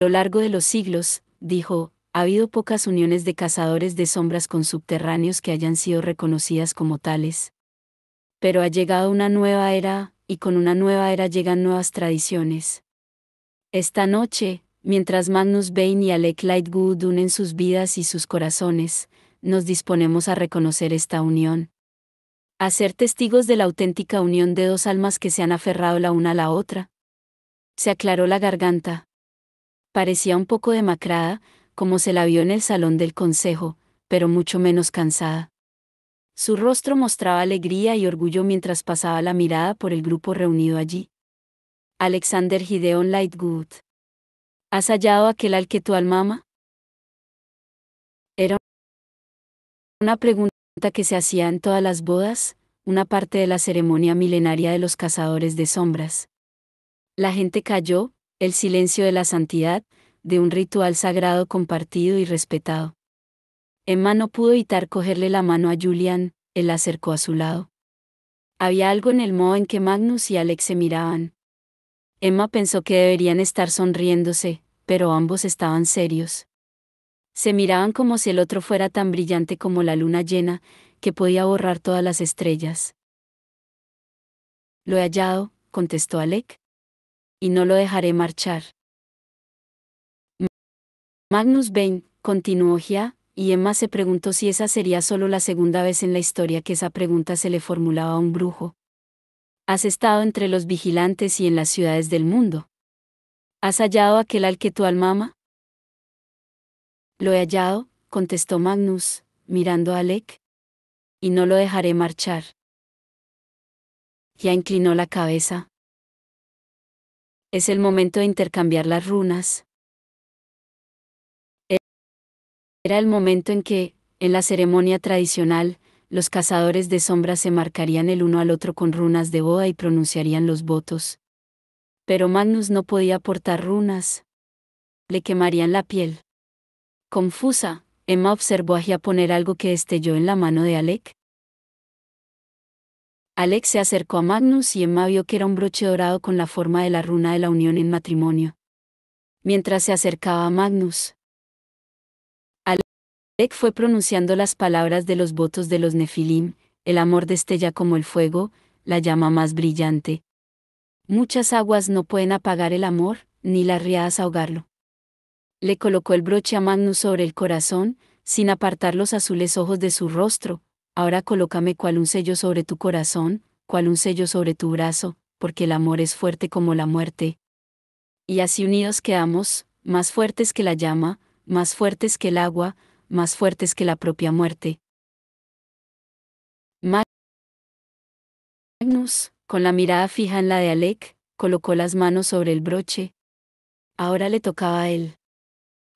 lo largo de los siglos, dijo, ha habido pocas uniones de cazadores de sombras con subterráneos que hayan sido reconocidas como tales. Pero ha llegado una nueva era, y con una nueva era llegan nuevas tradiciones. Esta noche, mientras Magnus Bane y Alec Lightwood unen sus vidas y sus corazones, nos disponemos a reconocer esta unión. A ser testigos de la auténtica unión de dos almas que se han aferrado la una a la otra. Se aclaró la garganta. Parecía un poco demacrada, como se la vio en el salón del consejo, pero mucho menos cansada. Su rostro mostraba alegría y orgullo mientras pasaba la mirada por el grupo reunido allí. Alexander Gideon Lightwood. ¿Has hallado aquel al que tu alma ama? Era una pregunta que se hacía en todas las bodas, una parte de la ceremonia milenaria de los cazadores de sombras. La gente calló, el silencio de la santidad, de un ritual sagrado compartido y respetado. Emma no pudo evitar cogerle la mano a Julian, él la acercó a su lado. Había algo en el modo en que Magnus y Alex se miraban. Emma pensó que deberían estar sonriéndose, pero ambos estaban serios. Se miraban como si el otro fuera tan brillante como la luna llena, que podía borrar todas las estrellas. Lo he hallado, contestó Alec. Y no lo dejaré marchar. Magnus Bane, continuó Gia, y Emma se preguntó si esa sería solo la segunda vez en la historia que esa pregunta se le formulaba a un brujo. ¿Has estado entre los vigilantes y en las ciudades del mundo? ¿Has hallado aquel al que tu alma ama? Lo he hallado, contestó Magnus, mirando a Alec. Y no lo dejaré marchar. Ya inclinó la cabeza. Es el momento de intercambiar las runas. Era el momento en que, en la ceremonia tradicional, los cazadores de sombras se marcarían el uno al otro con runas de boda y pronunciarían los votos. Pero Magnus no podía portar runas. Le quemarían la piel. Confusa, Emma observó a Gia poner algo que destelló en la mano de Alec. Alec se acercó a Magnus y Emma vio que era un broche dorado con la forma de la runa de la unión en matrimonio. Mientras se acercaba a Magnus, Alec fue pronunciando las palabras de los votos de los Nefilim, el amor destella como el fuego, la llama más brillante. Muchas aguas no pueden apagar el amor, ni las riadas ahogarlo. Le colocó el broche a Magnus sobre el corazón, sin apartar los azules ojos de su rostro. Ahora colócame cual un sello sobre tu corazón, cual un sello sobre tu brazo, porque el amor es fuerte como la muerte. Y así unidos quedamos, más fuertes que la llama, más fuertes que el agua, más fuertes que la propia muerte. Magnus, Con la mirada fija en la de Alec, colocó las manos sobre el broche. Ahora le tocaba a él.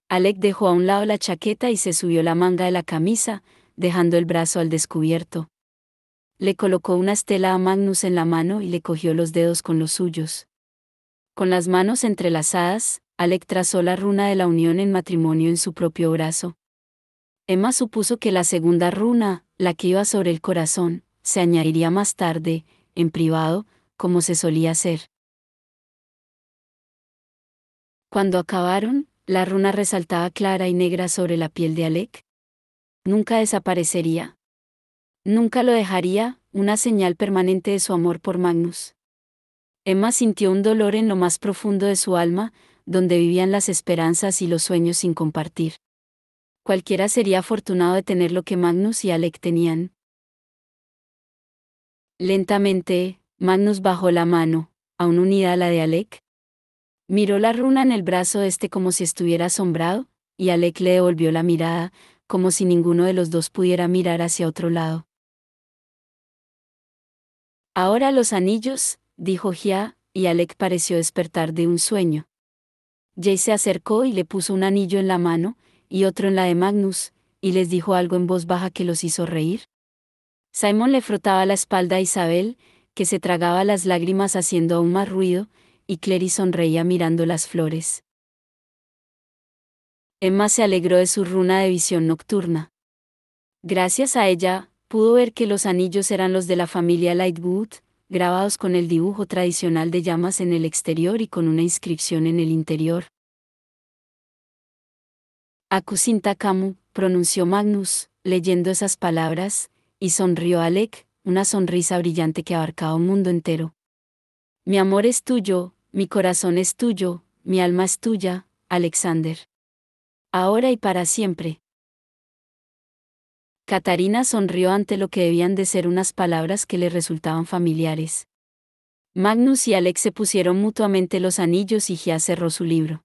Alec dejó a un lado la chaqueta y se subió la manga de la camisa, dejando el brazo al descubierto. Le colocó una estela a Magnus en la mano y le cogió los dedos con los suyos. Con las manos entrelazadas, Alec trazó la runa de la unión en matrimonio en su propio brazo. Emma supuso que la segunda runa, la que iba sobre el corazón, se añadiría más tarde, en privado, como se solía hacer. Cuando acabaron, la runa resaltaba clara y negra sobre la piel de Alec. Nunca desaparecería. Nunca lo dejaría, una señal permanente de su amor por Magnus. Emma sintió un dolor en lo más profundo de su alma, donde vivían las esperanzas y los sueños sin compartir. Cualquiera sería afortunado de tener lo que Magnus y Alec tenían. Lentamente, Magnus bajó la mano, aún unida a la de Alec. Miró la runa en el brazo de este como si estuviera asombrado, y Alec le devolvió la mirada, como si ninguno de los dos pudiera mirar hacia otro lado. Ahora los anillos, dijo Gia, y Alec pareció despertar de un sueño. Jay se acercó y le puso un anillo en la mano, y otro en la de Magnus, y les dijo algo en voz baja que los hizo reír. Simon le frotaba la espalda a Isabel, que se tragaba las lágrimas haciendo aún más ruido, y Clary sonreía mirando las flores. Emma se alegró de su runa de visión nocturna. Gracias a ella, pudo ver que los anillos eran los de la familia Lightwood, grabados con el dibujo tradicional de llamas en el exterior y con una inscripción en el interior. Akusinta Kamu, pronunció Magnus, leyendo esas palabras, y sonrió a Alec, una sonrisa brillante que abarcaba un mundo entero. Mi amor es tuyo, mi corazón es tuyo, mi alma es tuya, Alexander. Ahora y para siempre. Catarina sonrió ante lo que debían de ser unas palabras que le resultaban familiares. Magnus y Alex se pusieron mutuamente los anillos y Gia cerró su libro.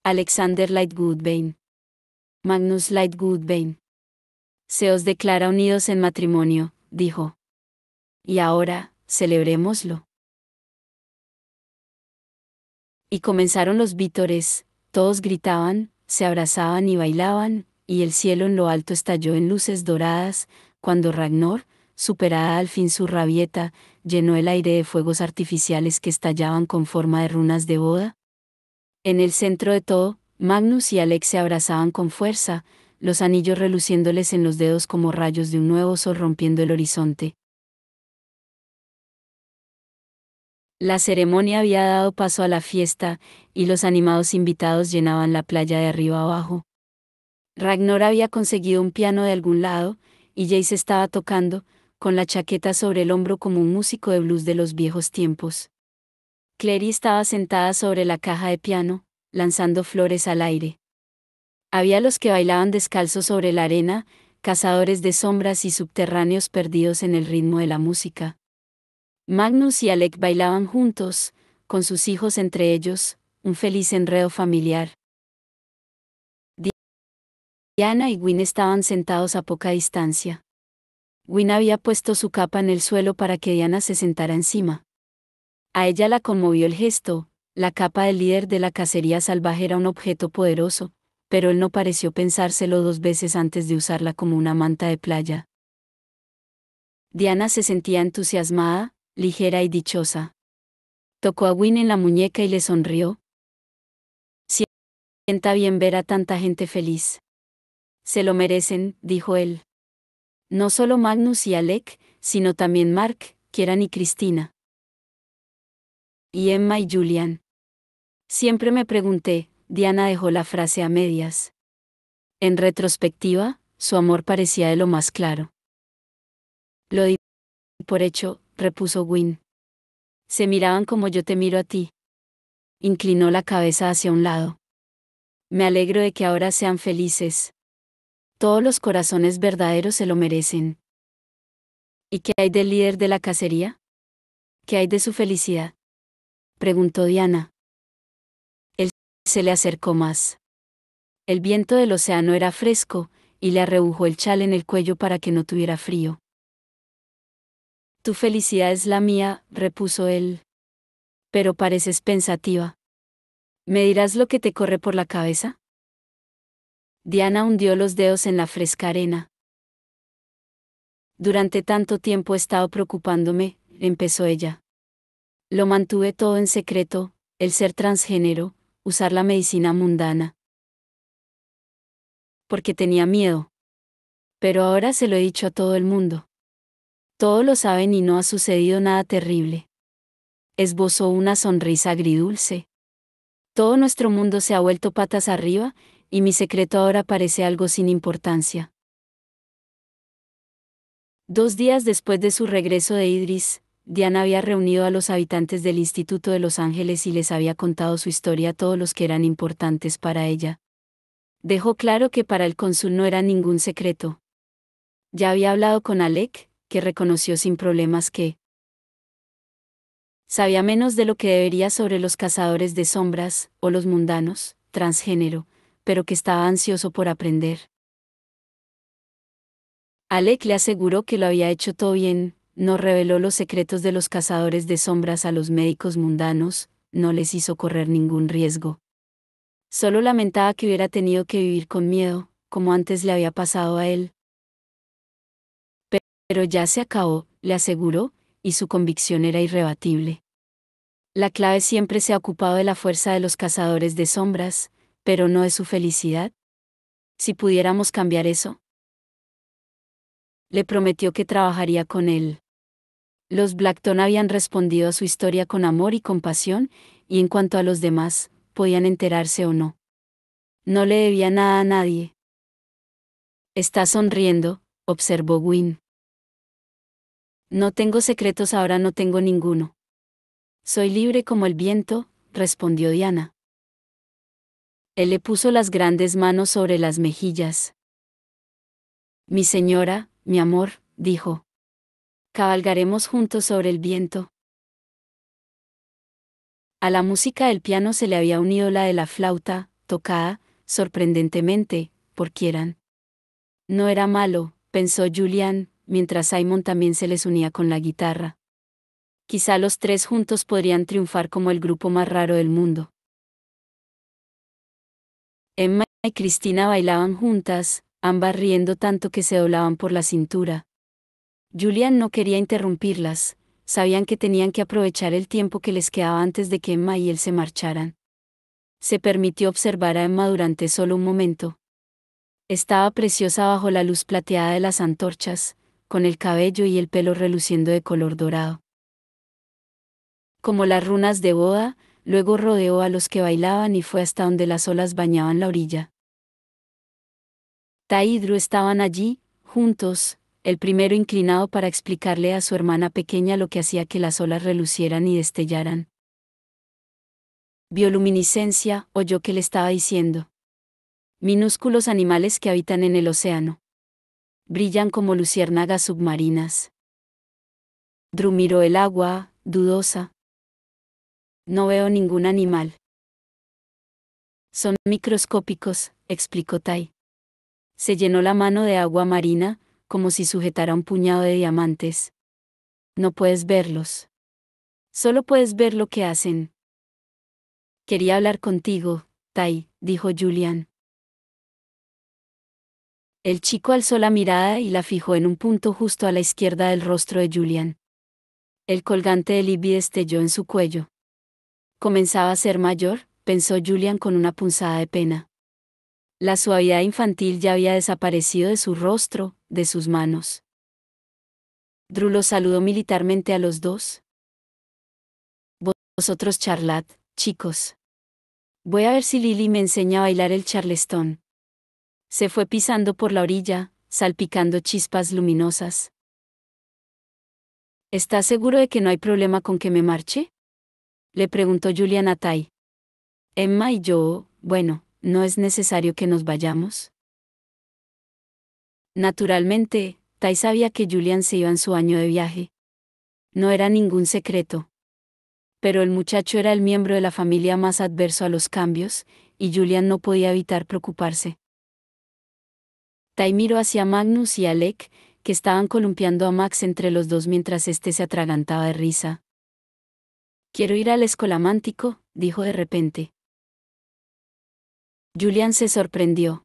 Alexander Lightwood Vane. Magnus Lightwood Vane. Se os declara unidos en matrimonio, dijo. Y ahora, celebrémoslo. Y comenzaron los vítores, todos gritaban, se abrazaban y bailaban, y el cielo en lo alto estalló en luces doradas, cuando Ragnar, superada al fin su rabieta, llenó el aire de fuegos artificiales que estallaban con forma de runas de boda. En el centro de todo, Magnus y Alex se abrazaban con fuerza, los anillos reluciéndoles en los dedos como rayos de un nuevo sol rompiendo el horizonte. La ceremonia había dado paso a la fiesta, y los animados invitados llenaban la playa de arriba abajo. Ragnar había conseguido un piano de algún lado, y Jace estaba tocando, con la chaqueta sobre el hombro como un músico de blues de los viejos tiempos. Clary estaba sentada sobre la caja de piano, lanzando flores al aire. Había los que bailaban descalzos sobre la arena, cazadores de sombras y subterráneos perdidos en el ritmo de la música. Magnus y Alec bailaban juntos, con sus hijos entre ellos, un feliz enredo familiar. Diana y Gwyn estaban sentados a poca distancia. Gwyn había puesto su capa en el suelo para que Diana se sentara encima. A ella la conmovió el gesto, la capa del líder de la cacería salvaje era un objeto poderoso, pero él no pareció pensárselo dos veces antes de usarla como una manta de playa. Diana se sentía entusiasmada, ligera y dichosa. Tocó a Gwyn en la muñeca y le sonrió. Sienta bien ver a tanta gente feliz. Se lo merecen, dijo él. No solo Magnus y Alec, sino también Mark, Kieran y Cristina. Y Emma y Julian. Siempre me pregunté, Diana dejó la frase a medias. En retrospectiva, su amor parecía de lo más claro. Lo di por hecho, repuso Gwyn. Se miraban como yo te miro a ti. Inclinó la cabeza hacia un lado. Me alegro de que ahora sean felices. Todos los corazones verdaderos se lo merecen. ¿Y qué hay del líder de la cacería? ¿Qué hay de su felicidad? Preguntó Diana. Él se le acercó más. El viento del océano era fresco, y le arrebujó el chal en el cuello para que no tuviera frío. Tu felicidad es la mía, repuso él. Pero pareces pensativa. ¿Me dirás lo que te corre por la cabeza? Diana hundió los dedos en la fresca arena. Durante tanto tiempo he estado preocupándome, empezó ella. Lo mantuve todo en secreto, el ser transgénero, usar la medicina mundana. Porque tenía miedo. Pero ahora se lo he dicho a todo el mundo. Todos lo saben y no ha sucedido nada terrible. Esbozó una sonrisa agridulce. Todo nuestro mundo se ha vuelto patas arriba, y mi secreto ahora parece algo sin importancia. 2 días después de su regreso de Idris, Diana había reunido a los habitantes del Instituto de Los Ángeles y les había contado su historia a todos los que eran importantes para ella. Dejó claro que para el cónsul no era ningún secreto. Ya había hablado con Alec, que reconoció sin problemas que sabía menos de lo que debería sobre los cazadores de sombras, o los mundanos, transgénero, pero que estaba ansioso por aprender. Alec le aseguró que lo había hecho todo bien, no reveló los secretos de los cazadores de sombras a los médicos mundanos, no les hizo correr ningún riesgo. Solo lamentaba que hubiera tenido que vivir con miedo, como antes le había pasado a él. Pero ya se acabó, le aseguró, y su convicción era irrebatible. La clave siempre se ha ocupado de la fuerza de los cazadores de sombras, pero no de su felicidad. Si pudiéramos cambiar eso. Le prometió que trabajaría con él. Los Blackton habían respondido a su historia con amor y compasión, y en cuanto a los demás, podían enterarse o no. No le debía nada a nadie. Está sonriendo, observó Gwyn. No tengo secretos, ahora no tengo ninguno. Soy libre como el viento, respondió Diana. Él le puso las grandes manos sobre las mejillas. Mi señora, mi amor, dijo. Cabalgaremos juntos sobre el viento. A la música del piano se le había unido la de la flauta, tocada, sorprendentemente, por Kieran. No era malo, pensó Julian, mientras Simon también se les unía con la guitarra. Quizá los 3 juntos podrían triunfar como el grupo más raro del mundo. Emma y Cristina bailaban juntas, ambas riendo tanto que se doblaban por la cintura. Julian no quería interrumpirlas, sabían que tenían que aprovechar el tiempo que les quedaba antes de que Emma y él se marcharan. Se permitió observar a Emma durante solo un momento. Estaba preciosa bajo la luz plateada de las antorchas, con el cabello y el pelo reluciendo de color dorado. Como las runas de boda, luego rodeó a los que bailaban y fue hasta donde las olas bañaban la orilla. Tai y Drew estaban allí, juntos, el primero inclinado para explicarle a su hermana pequeña lo que hacía que las olas relucieran y destellaran. Bioluminiscencia, oyó que le estaba diciendo. Minúsculos animales que habitan en el océano. Brillan como luciérnagas submarinas. Drew miró el agua, dudosa. No veo ningún animal. Son microscópicos, explicó Tai. Se llenó la mano de agua marina, como si sujetara un puñado de diamantes. No puedes verlos. Solo puedes ver lo que hacen. Quería hablar contigo, Tai, dijo Julian. El chico alzó la mirada y la fijó en un punto justo a la izquierda del rostro de Julian. El colgante de Libby destelló en su cuello. Comenzaba a ser mayor, pensó Julian con una punzada de pena. La suavidad infantil ya había desaparecido de su rostro, de sus manos. Drew los saludó militarmente a los dos. Vosotros charlad, chicos. Voy a ver si Lily me enseña a bailar el charleston. Se fue pisando por la orilla, salpicando chispas luminosas. ¿Estás seguro de que no hay problema con que me marche? Le preguntó Julian a Tai. Emma y yo, bueno, ¿no es necesario que nos vayamos? Naturalmente, Tai sabía que Julian se iba en su año de viaje. No era ningún secreto. Pero el muchacho era el miembro de la familia más adverso a los cambios, y Julian no podía evitar preocuparse. Tai miró hacia Magnus y Alec, que estaban columpiando a Max entre los dos mientras éste se atragantaba de risa. «Quiero ir al escolamántico», dijo de repente. Julian se sorprendió.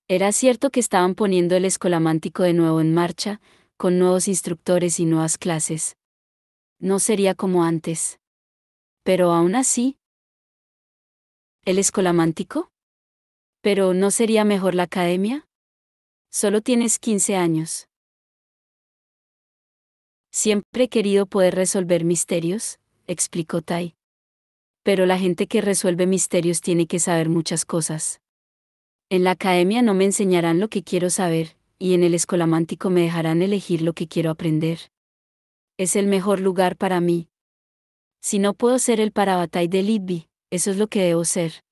Era cierto que estaban poniendo el escolamántico de nuevo en marcha, con nuevos instructores y nuevas clases. No sería como antes. Pero aún así. ¿El escolamántico? ¿Pero no sería mejor la academia? Solo tienes 15 años. Siempre he querido poder resolver misterios, explicó Tai. Pero la gente que resuelve misterios tiene que saber muchas cosas. En la academia no me enseñarán lo que quiero saber, y en el escolamántico me dejarán elegir lo que quiero aprender. Es el mejor lugar para mí. Si no puedo ser el Parabatai de Libby, eso es lo que debo ser.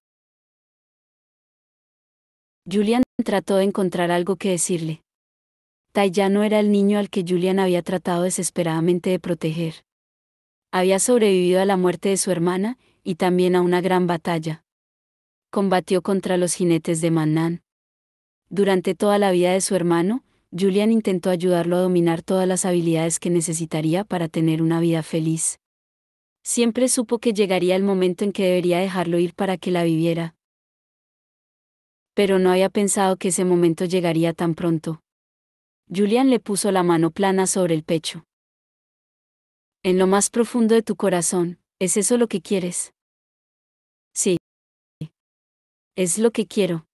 Julian trató de encontrar algo que decirle. Tai ya no era el niño al que Julian había tratado desesperadamente de proteger. Había sobrevivido a la muerte de su hermana, y también a una gran batalla. Combatió contra los jinetes de Mannan. Durante toda la vida de su hermano, Julian intentó ayudarlo a dominar todas las habilidades que necesitaría para tener una vida feliz. Siempre supo que llegaría el momento en que debería dejarlo ir para que la viviera. Pero no había pensado que ese momento llegaría tan pronto. Julian le puso la mano plana sobre el pecho. En lo más profundo de tu corazón, ¿es eso lo que quieres? Sí. Es lo que quiero.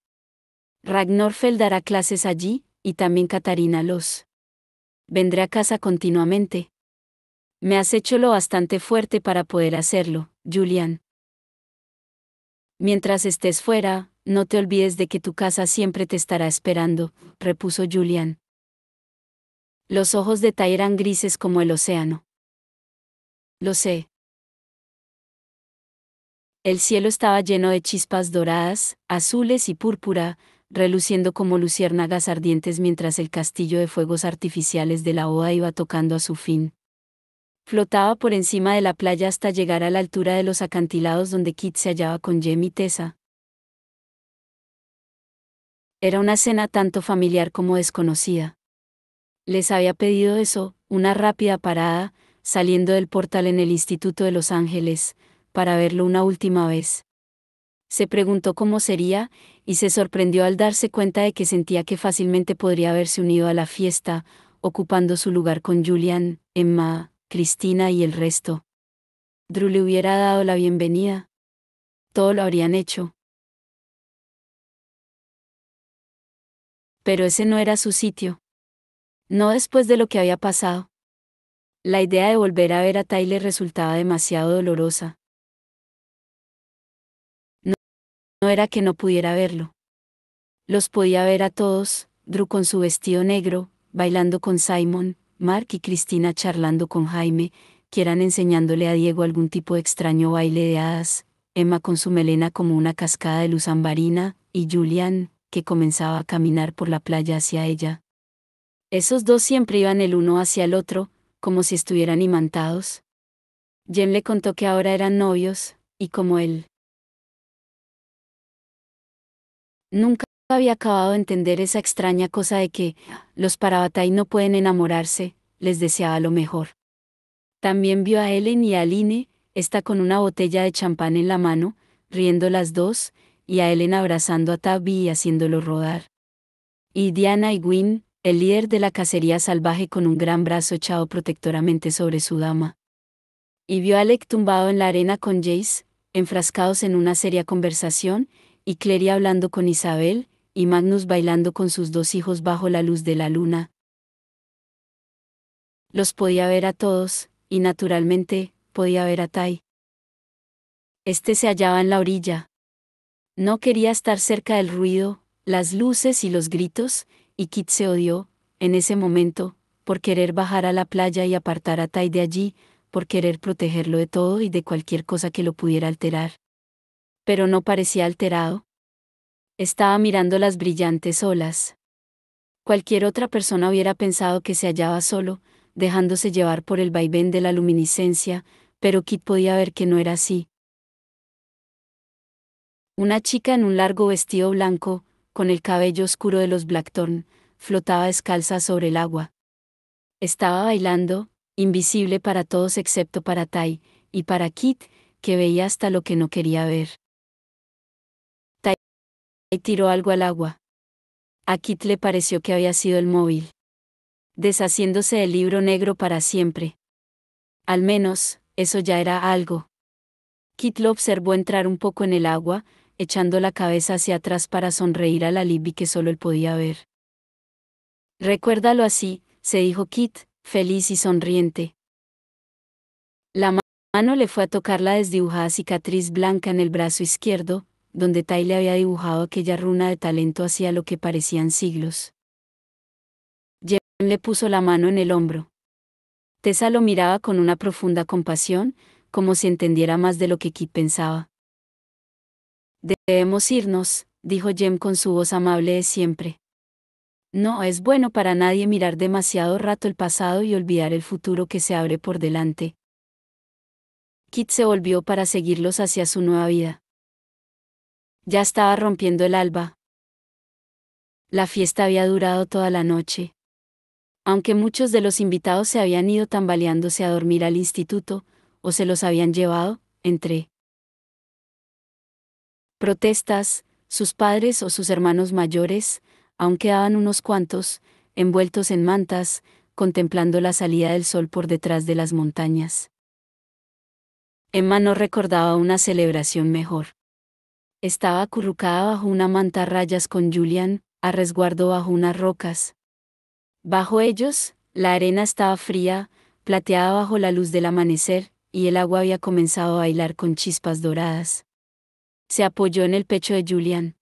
Ragnarfeld dará clases allí, y también Katarina los. Vendré a casa continuamente. Me has hecho lo bastante fuerte para poder hacerlo, Julian. Mientras estés fuera, no te olvides de que tu casa siempre te estará esperando, repuso Julian. Los ojos de Tai eran grises como el océano. Lo sé. El cielo estaba lleno de chispas doradas, azules y púrpura, reluciendo como luciérnagas ardientes mientras el castillo de fuegos artificiales de la boda iba tocando a su fin. Flotaba por encima de la playa hasta llegar a la altura de los acantilados donde Kit se hallaba con Jem y Tessa. Era una cena tanto familiar como desconocida. Les había pedido eso, una rápida parada, saliendo del portal en el Instituto de Los Ángeles, para verlo una última vez. Se preguntó cómo sería, y se sorprendió al darse cuenta de que sentía que fácilmente podría haberse unido a la fiesta, ocupando su lugar con Julian, Emma, Cristina y el resto. Drew le hubiera dado la bienvenida. Todo lo habrían hecho. Pero ese no era su sitio. No después de lo que había pasado. La idea de volver a ver a Tyler resultaba demasiado dolorosa. No era que no pudiera verlo. Los podía ver a todos, Drew con su vestido negro, bailando con Simon, Mark y Cristina charlando con Jaime, Kieran enseñándole a Diego algún tipo de extraño baile de hadas, Emma con su melena como una cascada de luz ambarina, y Julian, que comenzaba a caminar por la playa hacia ella. Esos dos siempre iban el uno hacia el otro, como si estuvieran imantados. Jem le contó que ahora eran novios, y como él nunca había acabado de entender esa extraña cosa de que los Parabatai no pueden enamorarse, les deseaba lo mejor. También vio a Ellen y a Aline, esta con una botella de champán en la mano, riendo las dos, y a Ellen abrazando a Tabby y haciéndolo rodar. Y Diana y Gwyn, el líder de la cacería salvaje con un gran brazo echado protectoramente sobre su dama. Y vio a Alec tumbado en la arena con Jace, enfrascados en una seria conversación, y Clary hablando con Isabel, y Magnus bailando con sus dos hijos bajo la luz de la luna. Los podía ver a todos, y naturalmente, podía ver a Tai. Este se hallaba en la orilla. No quería estar cerca del ruido, las luces y los gritos, y Kit se odió, en ese momento, por querer bajar a la playa y apartar a Tai de allí, por querer protegerlo de todo y de cualquier cosa que lo pudiera alterar. Pero no parecía alterado. Estaba mirando las brillantes olas. Cualquier otra persona hubiera pensado que se hallaba solo, dejándose llevar por el vaivén de la luminiscencia, pero Kit podía ver que no era así. Una chica en un largo vestido blanco, con el cabello oscuro de los Blackthorn, flotaba descalza sobre el agua. Estaba bailando, invisible para todos excepto para Tai, y para Kit, que veía hasta lo que no quería ver. Tai tiró algo al agua. A Kit le pareció que había sido el móvil. Deshaciéndose del libro negro para siempre. Al menos, eso ya era algo. Kit lo observó entrar un poco en el agua, echando la cabeza hacia atrás para sonreír a la Libby que solo él podía ver. Recuérdalo así, se dijo Kit, feliz y sonriente. La mano le fue a tocar la desdibujada cicatriz blanca en el brazo izquierdo, donde Tai le había dibujado aquella runa de talento hacía lo que parecían siglos. Jem le puso la mano en el hombro. Tessa lo miraba con una profunda compasión, como si entendiera más de lo que Kit pensaba. Debemos irnos, dijo Jem con su voz amable de siempre. No es bueno para nadie mirar demasiado rato el pasado y olvidar el futuro que se abre por delante. Kit se volvió para seguirlos hacia su nueva vida. Ya estaba rompiendo el alba. La fiesta había durado toda la noche. Aunque muchos de los invitados se habían ido tambaleándose a dormir al instituto, o se los habían llevado, entre protestas, sus padres o sus hermanos mayores, aún quedaban unos cuantos, envueltos en mantas, contemplando la salida del sol por detrás de las montañas. Emma no recordaba una celebración mejor. Estaba acurrucada bajo una manta a rayas con Julian, a resguardo bajo unas rocas. Bajo ellos, la arena estaba fría, plateada bajo la luz del amanecer, y el agua había comenzado a bailar con chispas doradas. Se apoyó en el pecho de Julian.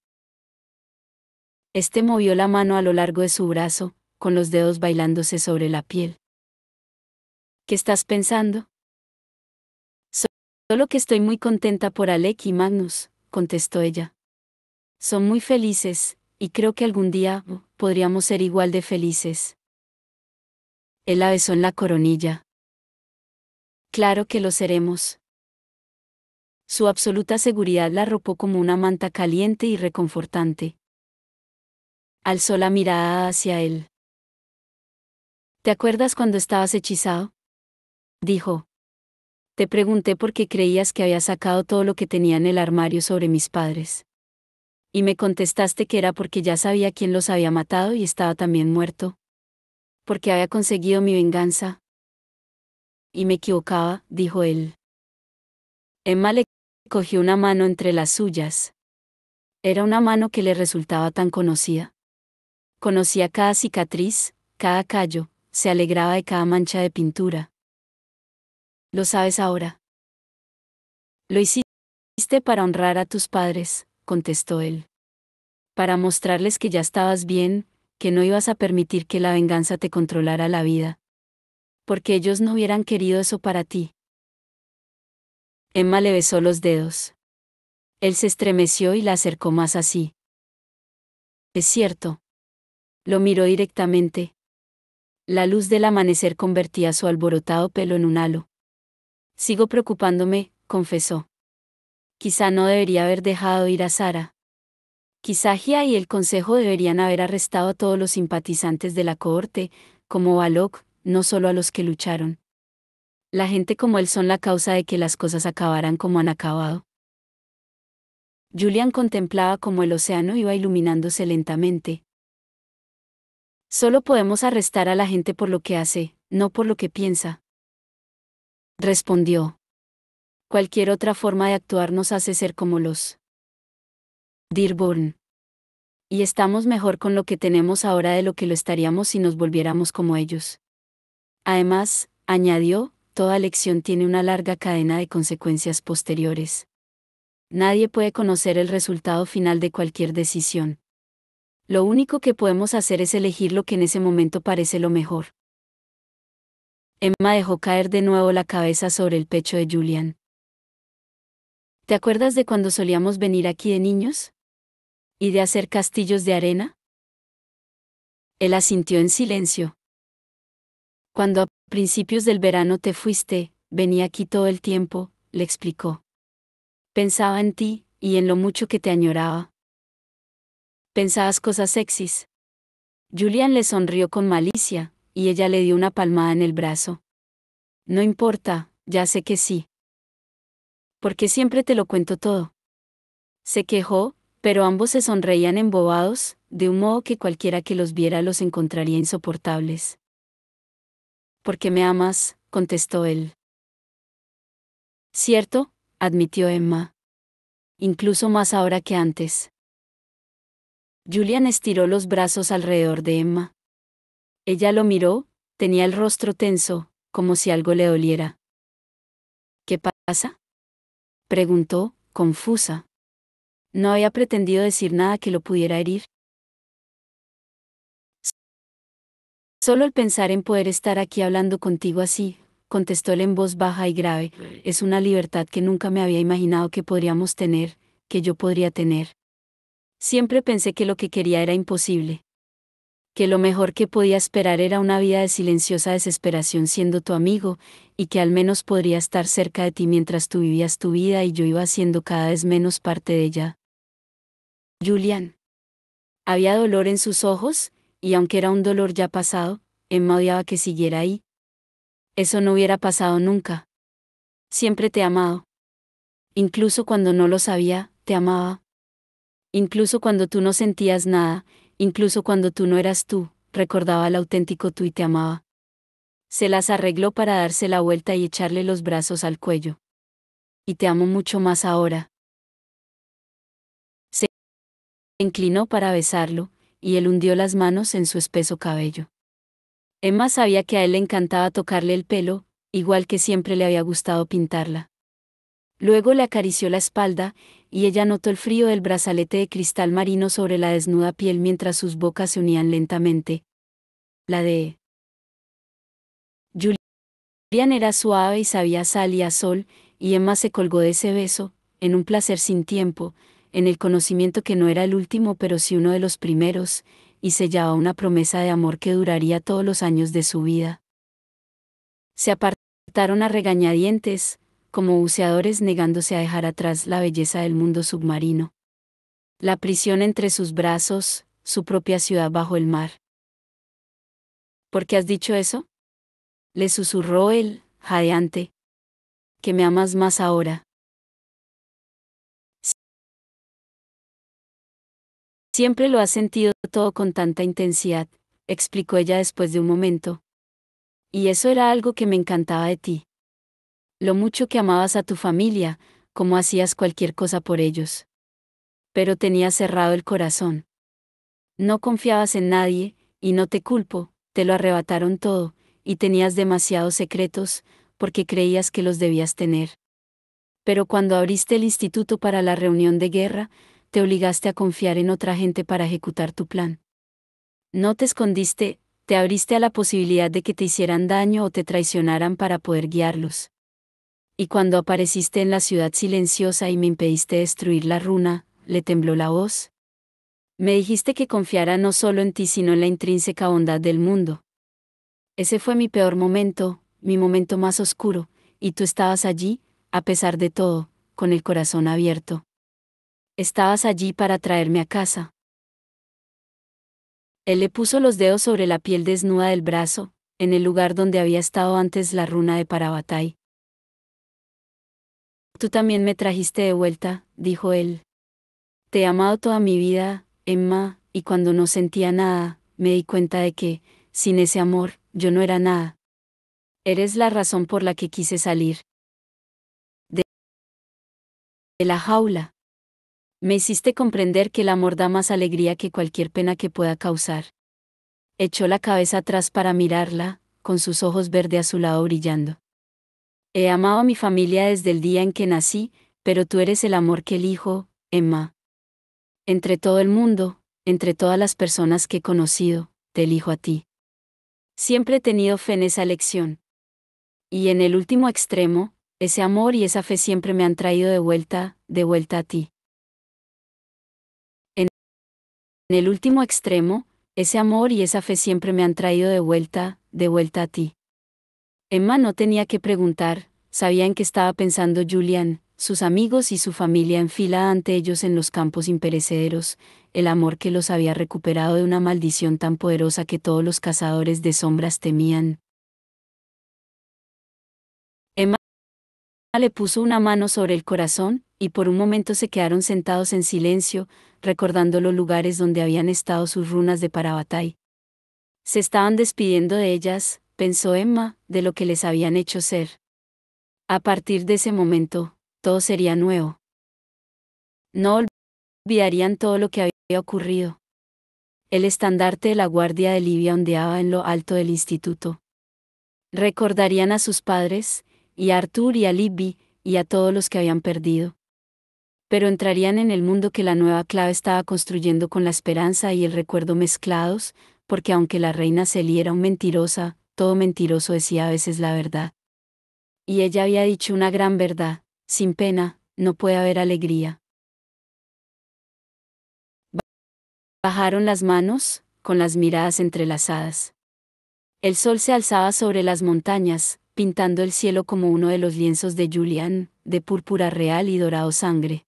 Este movió la mano a lo largo de su brazo, con los dedos bailándose sobre la piel. ¿Qué estás pensando? Solo que estoy muy contenta por Alec y Magnus, contestó ella. Son muy felices, y creo que algún día podríamos ser igual de felices. Él la besó en la coronilla. Claro que lo seremos. Su absoluta seguridad la arropó como una manta caliente y reconfortante. Alzó la mirada hacia él. ¿Te acuerdas cuando estabas hechizado? Dijo. Te pregunté por qué creías que había sacado todo lo que tenía en el armario sobre mis padres. Y me contestaste que era porque ya sabía quién los había matado y estaba también muerto. Porque había conseguido mi venganza. Y me equivocaba, dijo él. Emma le cogió una mano entre las suyas. Era una mano que le resultaba tan conocida. Conocía cada cicatriz, cada callo, se alegraba de cada mancha de pintura. ¿Lo sabes ahora? Lo hiciste para honrar a tus padres, contestó él. Para mostrarles que ya estabas bien, que no ibas a permitir que la venganza te controlara la vida. Porque ellos no hubieran querido eso para ti. Emma le besó los dedos. Él se estremeció y la acercó más así. Es cierto. Lo miró directamente. La luz del amanecer convertía su alborotado pelo en un halo. Sigo preocupándome, confesó. Quizá no debería haber dejado ir a Sara. Quizá Gia y el consejo deberían haber arrestado a todos los simpatizantes de la cohorte, como Balok, no solo a los que lucharon. La gente como él son la causa de que las cosas acabaran como han acabado. Julian contemplaba cómo el océano iba iluminándose lentamente. Solo podemos arrestar a la gente por lo que hace, no por lo que piensa. Respondió. Cualquier otra forma de actuar nos hace ser como los Dearborn. Y estamos mejor con lo que tenemos ahora de lo que lo estaríamos si nos volviéramos como ellos. Además, añadió, toda lección tiene una larga cadena de consecuencias posteriores. Nadie puede conocer el resultado final de cualquier decisión. Lo único que podemos hacer es elegir lo que en ese momento parece lo mejor. Emma dejó caer de nuevo la cabeza sobre el pecho de Julian. ¿Te acuerdas de cuando solíamos venir aquí de niños? ¿Y de hacer castillos de arena? Él asintió en silencio. Cuando a principios del verano te fuiste, venía aquí todo el tiempo, le explicó. Pensaba en ti, y en lo mucho que te añoraba. ¿Pensabas cosas sexys? Julian le sonrió con malicia, y ella le dio una palmada en el brazo. No importa, ya sé que sí. Porque siempre te lo cuento todo. Se quejó, pero ambos se sonreían embobados, de un modo que cualquiera que los viera los encontraría insoportables. Porque me amas, contestó él. Cierto, admitió Emma. Incluso más ahora que antes. Julian estiró los brazos alrededor de Emma. Ella lo miró, tenía el rostro tenso, como si algo le doliera. ¿Qué pasa?, preguntó, confusa. No había pretendido decir nada que lo pudiera herir. Solo el pensar en poder estar aquí hablando contigo así, contestó él en voz baja y grave, es una libertad que nunca me había imaginado que podríamos tener, que yo podría tener. Siempre pensé que lo que quería era imposible. Que lo mejor que podía esperar era una vida de silenciosa desesperación siendo tu amigo, y que al menos podría estar cerca de ti mientras tú vivías tu vida y yo iba siendo cada vez menos parte de ella. Julian. Había dolor en sus ojos, y aunque era un dolor ya pasado, Emma odiaba que siguiera ahí. Eso no hubiera pasado nunca. Siempre te he amado. Incluso cuando no lo sabía, te amaba. Incluso cuando tú no sentías nada, incluso cuando tú no eras tú, recordaba al auténtico tú y te amaba. Se las arregló para darse la vuelta y echarle los brazos al cuello. Y te amo mucho más ahora. Se inclinó para besarlo, y él hundió las manos en su espeso cabello. Emma sabía que a él le encantaba tocarle el pelo, igual que siempre le había gustado pintarla. Luego le acarició la espalda, y ella notó el frío del brazalete de cristal marino sobre la desnuda piel mientras sus bocas se unían lentamente. La de Julian era suave y sabía a sal y a sol, y Emma se colgó de ese beso, en un placer sin tiempo, en el conocimiento que no era el último pero sí uno de los primeros, y sellaba una promesa de amor que duraría todos los años de su vida. Se apartaron a regañadientes, como buceadores negándose a dejar atrás la belleza del mundo submarino. La prisión entre sus brazos, su propia ciudad bajo el mar. ¿Por qué has dicho eso?, le susurró él, jadeante. Que me amas más ahora. Siempre lo has sentido todo con tanta intensidad, explicó ella después de un momento. Y eso era algo que me encantaba de ti. Lo mucho que amabas a tu familia, como hacías cualquier cosa por ellos. Pero tenías cerrado el corazón. No confiabas en nadie, y no te culpo, te lo arrebataron todo, y tenías demasiados secretos, porque creías que los debías tener. Pero cuando abriste el instituto para la reunión de guerra, te obligaste a confiar en otra gente para ejecutar tu plan. No te escondiste, te abriste a la posibilidad de que te hicieran daño o te traicionaran para poder guiarlos. Y cuando apareciste en la ciudad silenciosa y me impediste destruir la runa, ¿le tembló la voz? Me dijiste que confiara no solo en ti sino en la intrínseca bondad del mundo. Ese fue mi peor momento, mi momento más oscuro, y tú estabas allí, a pesar de todo, con el corazón abierto. Estabas allí para traerme a casa. Él le puso los dedos sobre la piel desnuda del brazo, en el lugar donde había estado antes la runa de Parabatai. Tú también me trajiste de vuelta, dijo él. Te he amado toda mi vida, Emma, y cuando no sentía nada, me di cuenta de que, sin ese amor, yo no era nada. Eres la razón por la que quise salir de la jaula. Me hiciste comprender que el amor da más alegría que cualquier pena que pueda causar. Echó la cabeza atrás para mirarla, con sus ojos verde azulado brillando. He amado a mi familia desde el día en que nací, pero tú eres el amor que elijo, Emma. Entre todo el mundo, entre todas las personas que he conocido, te elijo a ti. Siempre he tenido fe en esa elección. Y en el último extremo, ese amor y esa fe siempre me han traído de vuelta a ti. En el último extremo, ese amor y esa fe siempre me han traído de vuelta a ti. Emma no tenía que preguntar, sabía en qué estaba pensando Julian, sus amigos y su familia en fila ante ellos en los campos imperecederos, el amor que los había recuperado de una maldición tan poderosa que todos los cazadores de sombras temían. Emma le puso una mano sobre el corazón, y por un momento se quedaron sentados en silencio, recordando los lugares donde habían estado sus runas de Parabatai. Se estaban despidiendo de ellas, pensó Emma, de lo que les habían hecho ser. A partir de ese momento, todo sería nuevo. No olvidarían todo lo que había ocurrido. El estandarte de la Guardia de Libia ondeaba en lo alto del instituto. Recordarían a sus padres, y a Arthur y a Libby, y a todos los que habían perdido. Pero entrarían en el mundo que la nueva clave estaba construyendo con la esperanza y el recuerdo mezclados, porque aunque la reina Celie era un mentirosa, todo mentiroso decía a veces la verdad. Y ella había dicho una gran verdad: sin pena, no puede haber alegría. Bajaron las manos, con las miradas entrelazadas. El sol se alzaba sobre las montañas, pintando el cielo como uno de los lienzos de Julian, de púrpura real y dorado sangre.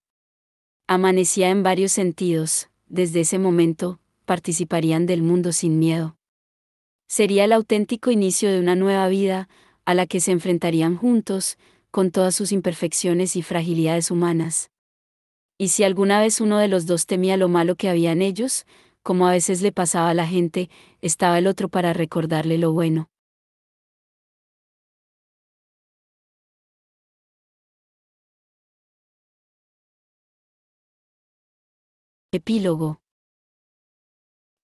Amanecía en varios sentidos, desde ese momento, participarían del mundo sin miedo. Sería el auténtico inicio de una nueva vida, a la que se enfrentarían juntos, con todas sus imperfecciones y fragilidades humanas. Y si alguna vez uno de los dos temía lo malo que había en ellos, como a veces le pasaba a la gente, estaba el otro para recordarle lo bueno. Epílogo.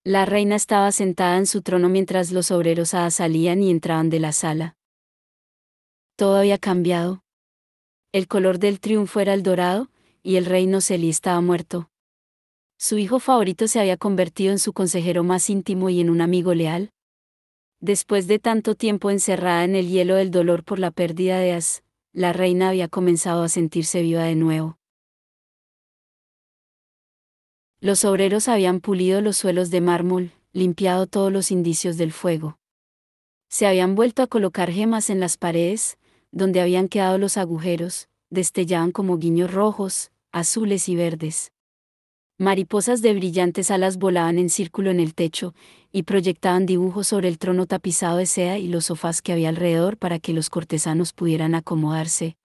La reina estaba sentada en su trono mientras los obreros salían y entraban de la sala. Todo había cambiado. El color del triunfo era el dorado, y el rey Noseli estaba muerto. Su hijo favorito se había convertido en su consejero más íntimo y en un amigo leal. Después de tanto tiempo encerrada en el hielo del dolor por la pérdida de As, la reina había comenzado a sentirse viva de nuevo. Los obreros habían pulido los suelos de mármol, limpiado todos los indicios del fuego. Se habían vuelto a colocar gemas en las paredes, donde habían quedado los agujeros, destellaban como guiños rojos, azules y verdes. Mariposas de brillantes alas volaban en círculo en el techo, y proyectaban dibujos sobre el trono tapizado de seda y los sofás que había alrededor para que los cortesanos pudieran acomodarse.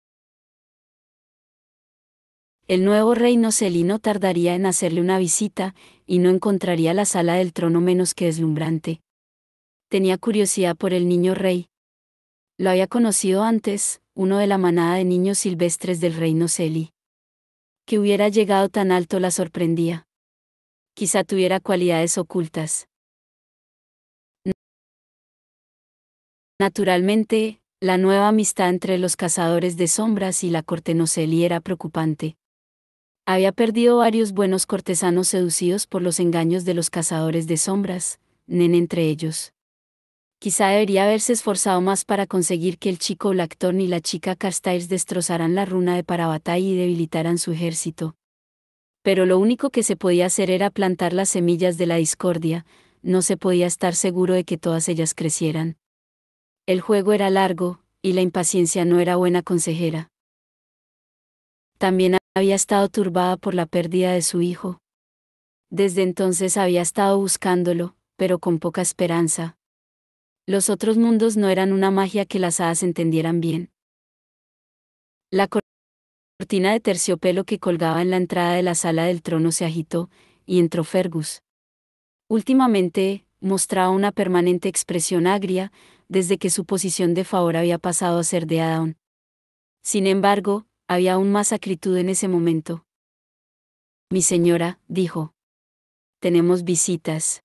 El nuevo rey Noseli no tardaría en hacerle una visita, y no encontraría la sala del trono menos que deslumbrante. Tenía curiosidad por el niño rey. Lo había conocido antes, uno de la manada de niños silvestres del rey Noseli. Que hubiera llegado tan alto la sorprendía. Quizá tuviera cualidades ocultas. Naturalmente, la nueva amistad entre los cazadores de sombras y la corte Noseli era preocupante. Había perdido varios buenos cortesanos seducidos por los engaños de los cazadores de sombras, Nen entre ellos. Quizá debería haberse esforzado más para conseguir que el chico Blackthorn y la chica Carstairs destrozaran la runa de Parabatai y debilitaran su ejército. Pero lo único que se podía hacer era plantar las semillas de la discordia, no se podía estar seguro de que todas ellas crecieran. El juego era largo, y la impaciencia no era buena consejera. También había estado turbada por la pérdida de su hijo. Desde entonces había estado buscándolo, pero con poca esperanza. Los otros mundos no eran una magia que las hadas entendieran bien. La cortina de terciopelo que colgaba en la entrada de la sala del trono se agitó, y entró Fergus. Últimamente, mostraba una permanente expresión agria, desde que su posición de favor había pasado a ser de Adaon. Sin embargo, había aún más acritud en ese momento. Mi señora, dijo. Tenemos visitas.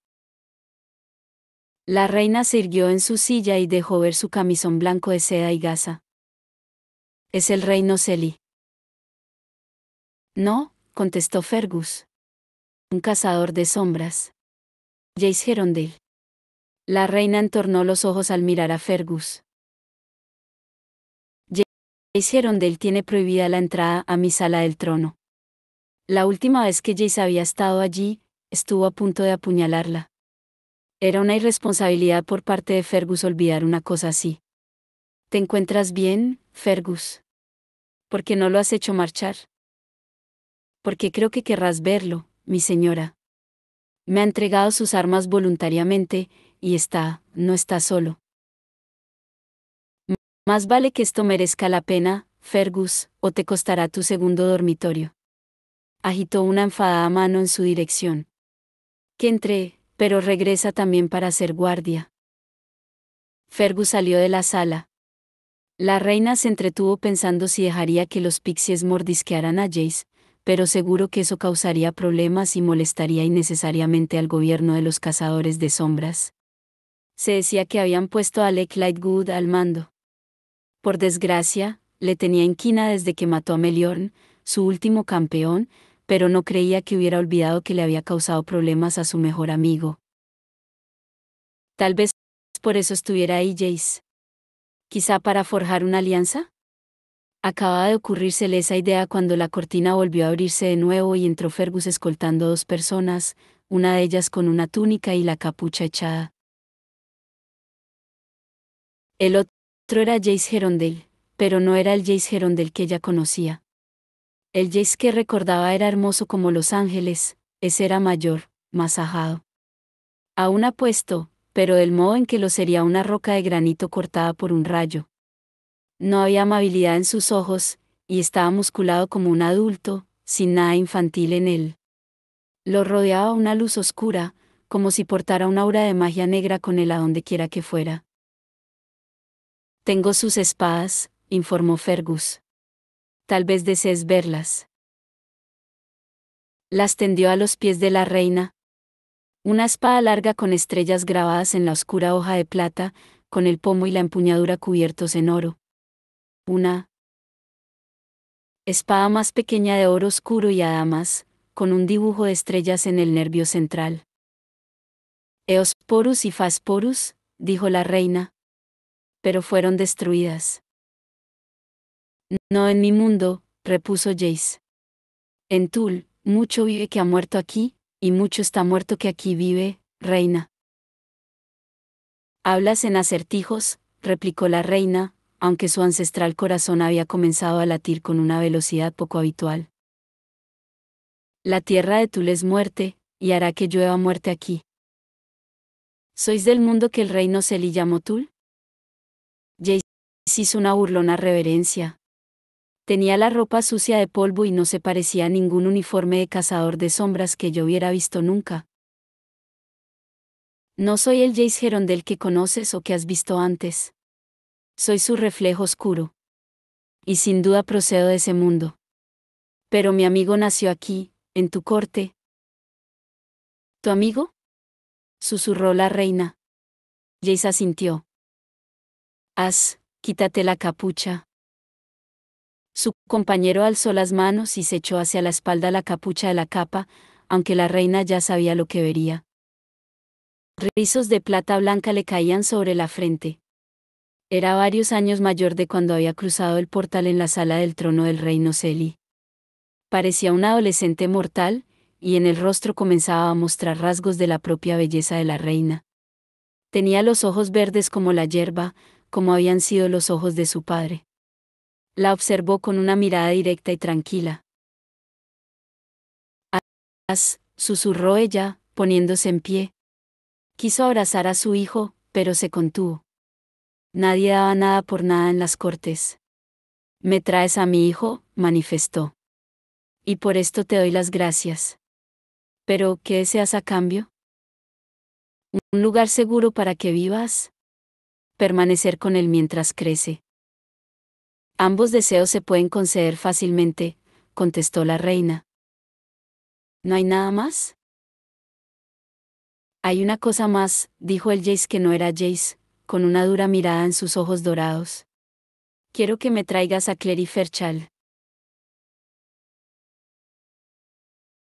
La reina se irguió en su silla y dejó ver su camisón blanco de seda y gasa. ¿Es el rey Noseli? No, contestó Fergus. Un cazador de sombras. Jace Herondale. La reina entornó los ojos al mirar a Fergus. Jace Herondale tiene prohibida la entrada a mi sala del trono. La última vez que Jace había estado allí, estuvo a punto de apuñalarla. Era una irresponsabilidad por parte de Fergus olvidar una cosa así. ¿Te encuentras bien, Fergus? ¿Por qué no lo has hecho marchar? Porque creo que querrás verlo, mi señora. Me ha entregado sus armas voluntariamente, y no está solo. Más vale que esto merezca la pena, Fergus, o te costará tu segundo dormitorio. Agitó una enfadada mano en su dirección. Que entré, pero regresa también para hacer guardia. Fergus salió de la sala. La reina se entretuvo pensando si dejaría que los pixies mordisquearan a Jace, pero seguro que eso causaría problemas y molestaría innecesariamente al gobierno de los cazadores de sombras. Se decía que habían puesto a Alec Lightwood al mando. Por desgracia, le tenía inquina desde que mató a Meliorn, su último campeón, pero no creía que hubiera olvidado que le había causado problemas a su mejor amigo. Tal vez por eso estuviera ahí Jace. ¿Quizá para forjar una alianza? Acababa de ocurrírsele esa idea cuando la cortina volvió a abrirse de nuevo y entró Fergus escoltando 2 personas, una de ellas con una túnica y la capucha echada. El otro era Jace Gerondale, pero no era el Jace Gerondale que ella conocía. El Jace que recordaba era hermoso como los ángeles, ese era mayor, más ajado. Aún apuesto, pero del modo en que lo sería una roca de granito cortada por un rayo. No había amabilidad en sus ojos, y estaba musculado como un adulto, sin nada infantil en él. Lo rodeaba una luz oscura, como si portara una aura de magia negra con él a donde quiera que fuera. Tengo sus espadas, informó Fergus. Tal vez desees verlas. Las tendió a los pies de la reina. Una espada larga con estrellas grabadas en la oscura hoja de plata, con el pomo y la empuñadura cubiertos en oro. Una espada más pequeña de oro oscuro y adamas, con un dibujo de estrellas en el nervio central. Eosporus y Fasporus, dijo la reina. Pero fueron destruidas. No en mi mundo, repuso Jace. En Tul, mucho vive que ha muerto aquí, y mucho está muerto que aquí vive, reina. Hablas en acertijos, replicó la reina, aunque su ancestral corazón había comenzado a latir con una velocidad poco habitual. La tierra de Tul es muerte, y hará que llueva muerte aquí. ¿Sois del mundo que el reino Seli llamó Tul? Jace hizo una burlona reverencia. Tenía la ropa sucia de polvo y no se parecía a ningún uniforme de cazador de sombras que yo hubiera visto nunca. No soy el Jace Gerondale que conoces o que has visto antes. Soy su reflejo oscuro. Y sin duda procedo de ese mundo. Pero mi amigo nació aquí, en tu corte. ¿Tu amigo? Susurró la reina. Jace asintió. Quítate la capucha. Su compañero alzó las manos y se echó hacia la espalda la capucha de la capa, aunque la reina ya sabía lo que vería. Rizos de plata blanca le caían sobre la frente. Era varios años mayor de cuando había cruzado el portal en la sala del trono del reino Seli. Parecía un adolescente mortal, y en el rostro comenzaba a mostrar rasgos de la propia belleza de la reina. Tenía los ojos verdes como la hierba, como habían sido los ojos de su padre. La observó con una mirada directa y tranquila. Susurró ella, poniéndose en pie. Quiso abrazar a su hijo, pero se contuvo. Nadie daba nada por nada en las cortes. Me traes a mi hijo, manifestó. Y por esto te doy las gracias. Pero, ¿qué deseas a cambio? ¿Un lugar seguro para que vivas? Permanecer con él mientras crece. Ambos deseos se pueden conceder fácilmente, contestó la reina. ¿No hay nada más? Hay una cosa más, dijo el Jace que no era Jace, con una dura mirada en sus ojos dorados. Quiero que me traigas a Cleric Fairchild.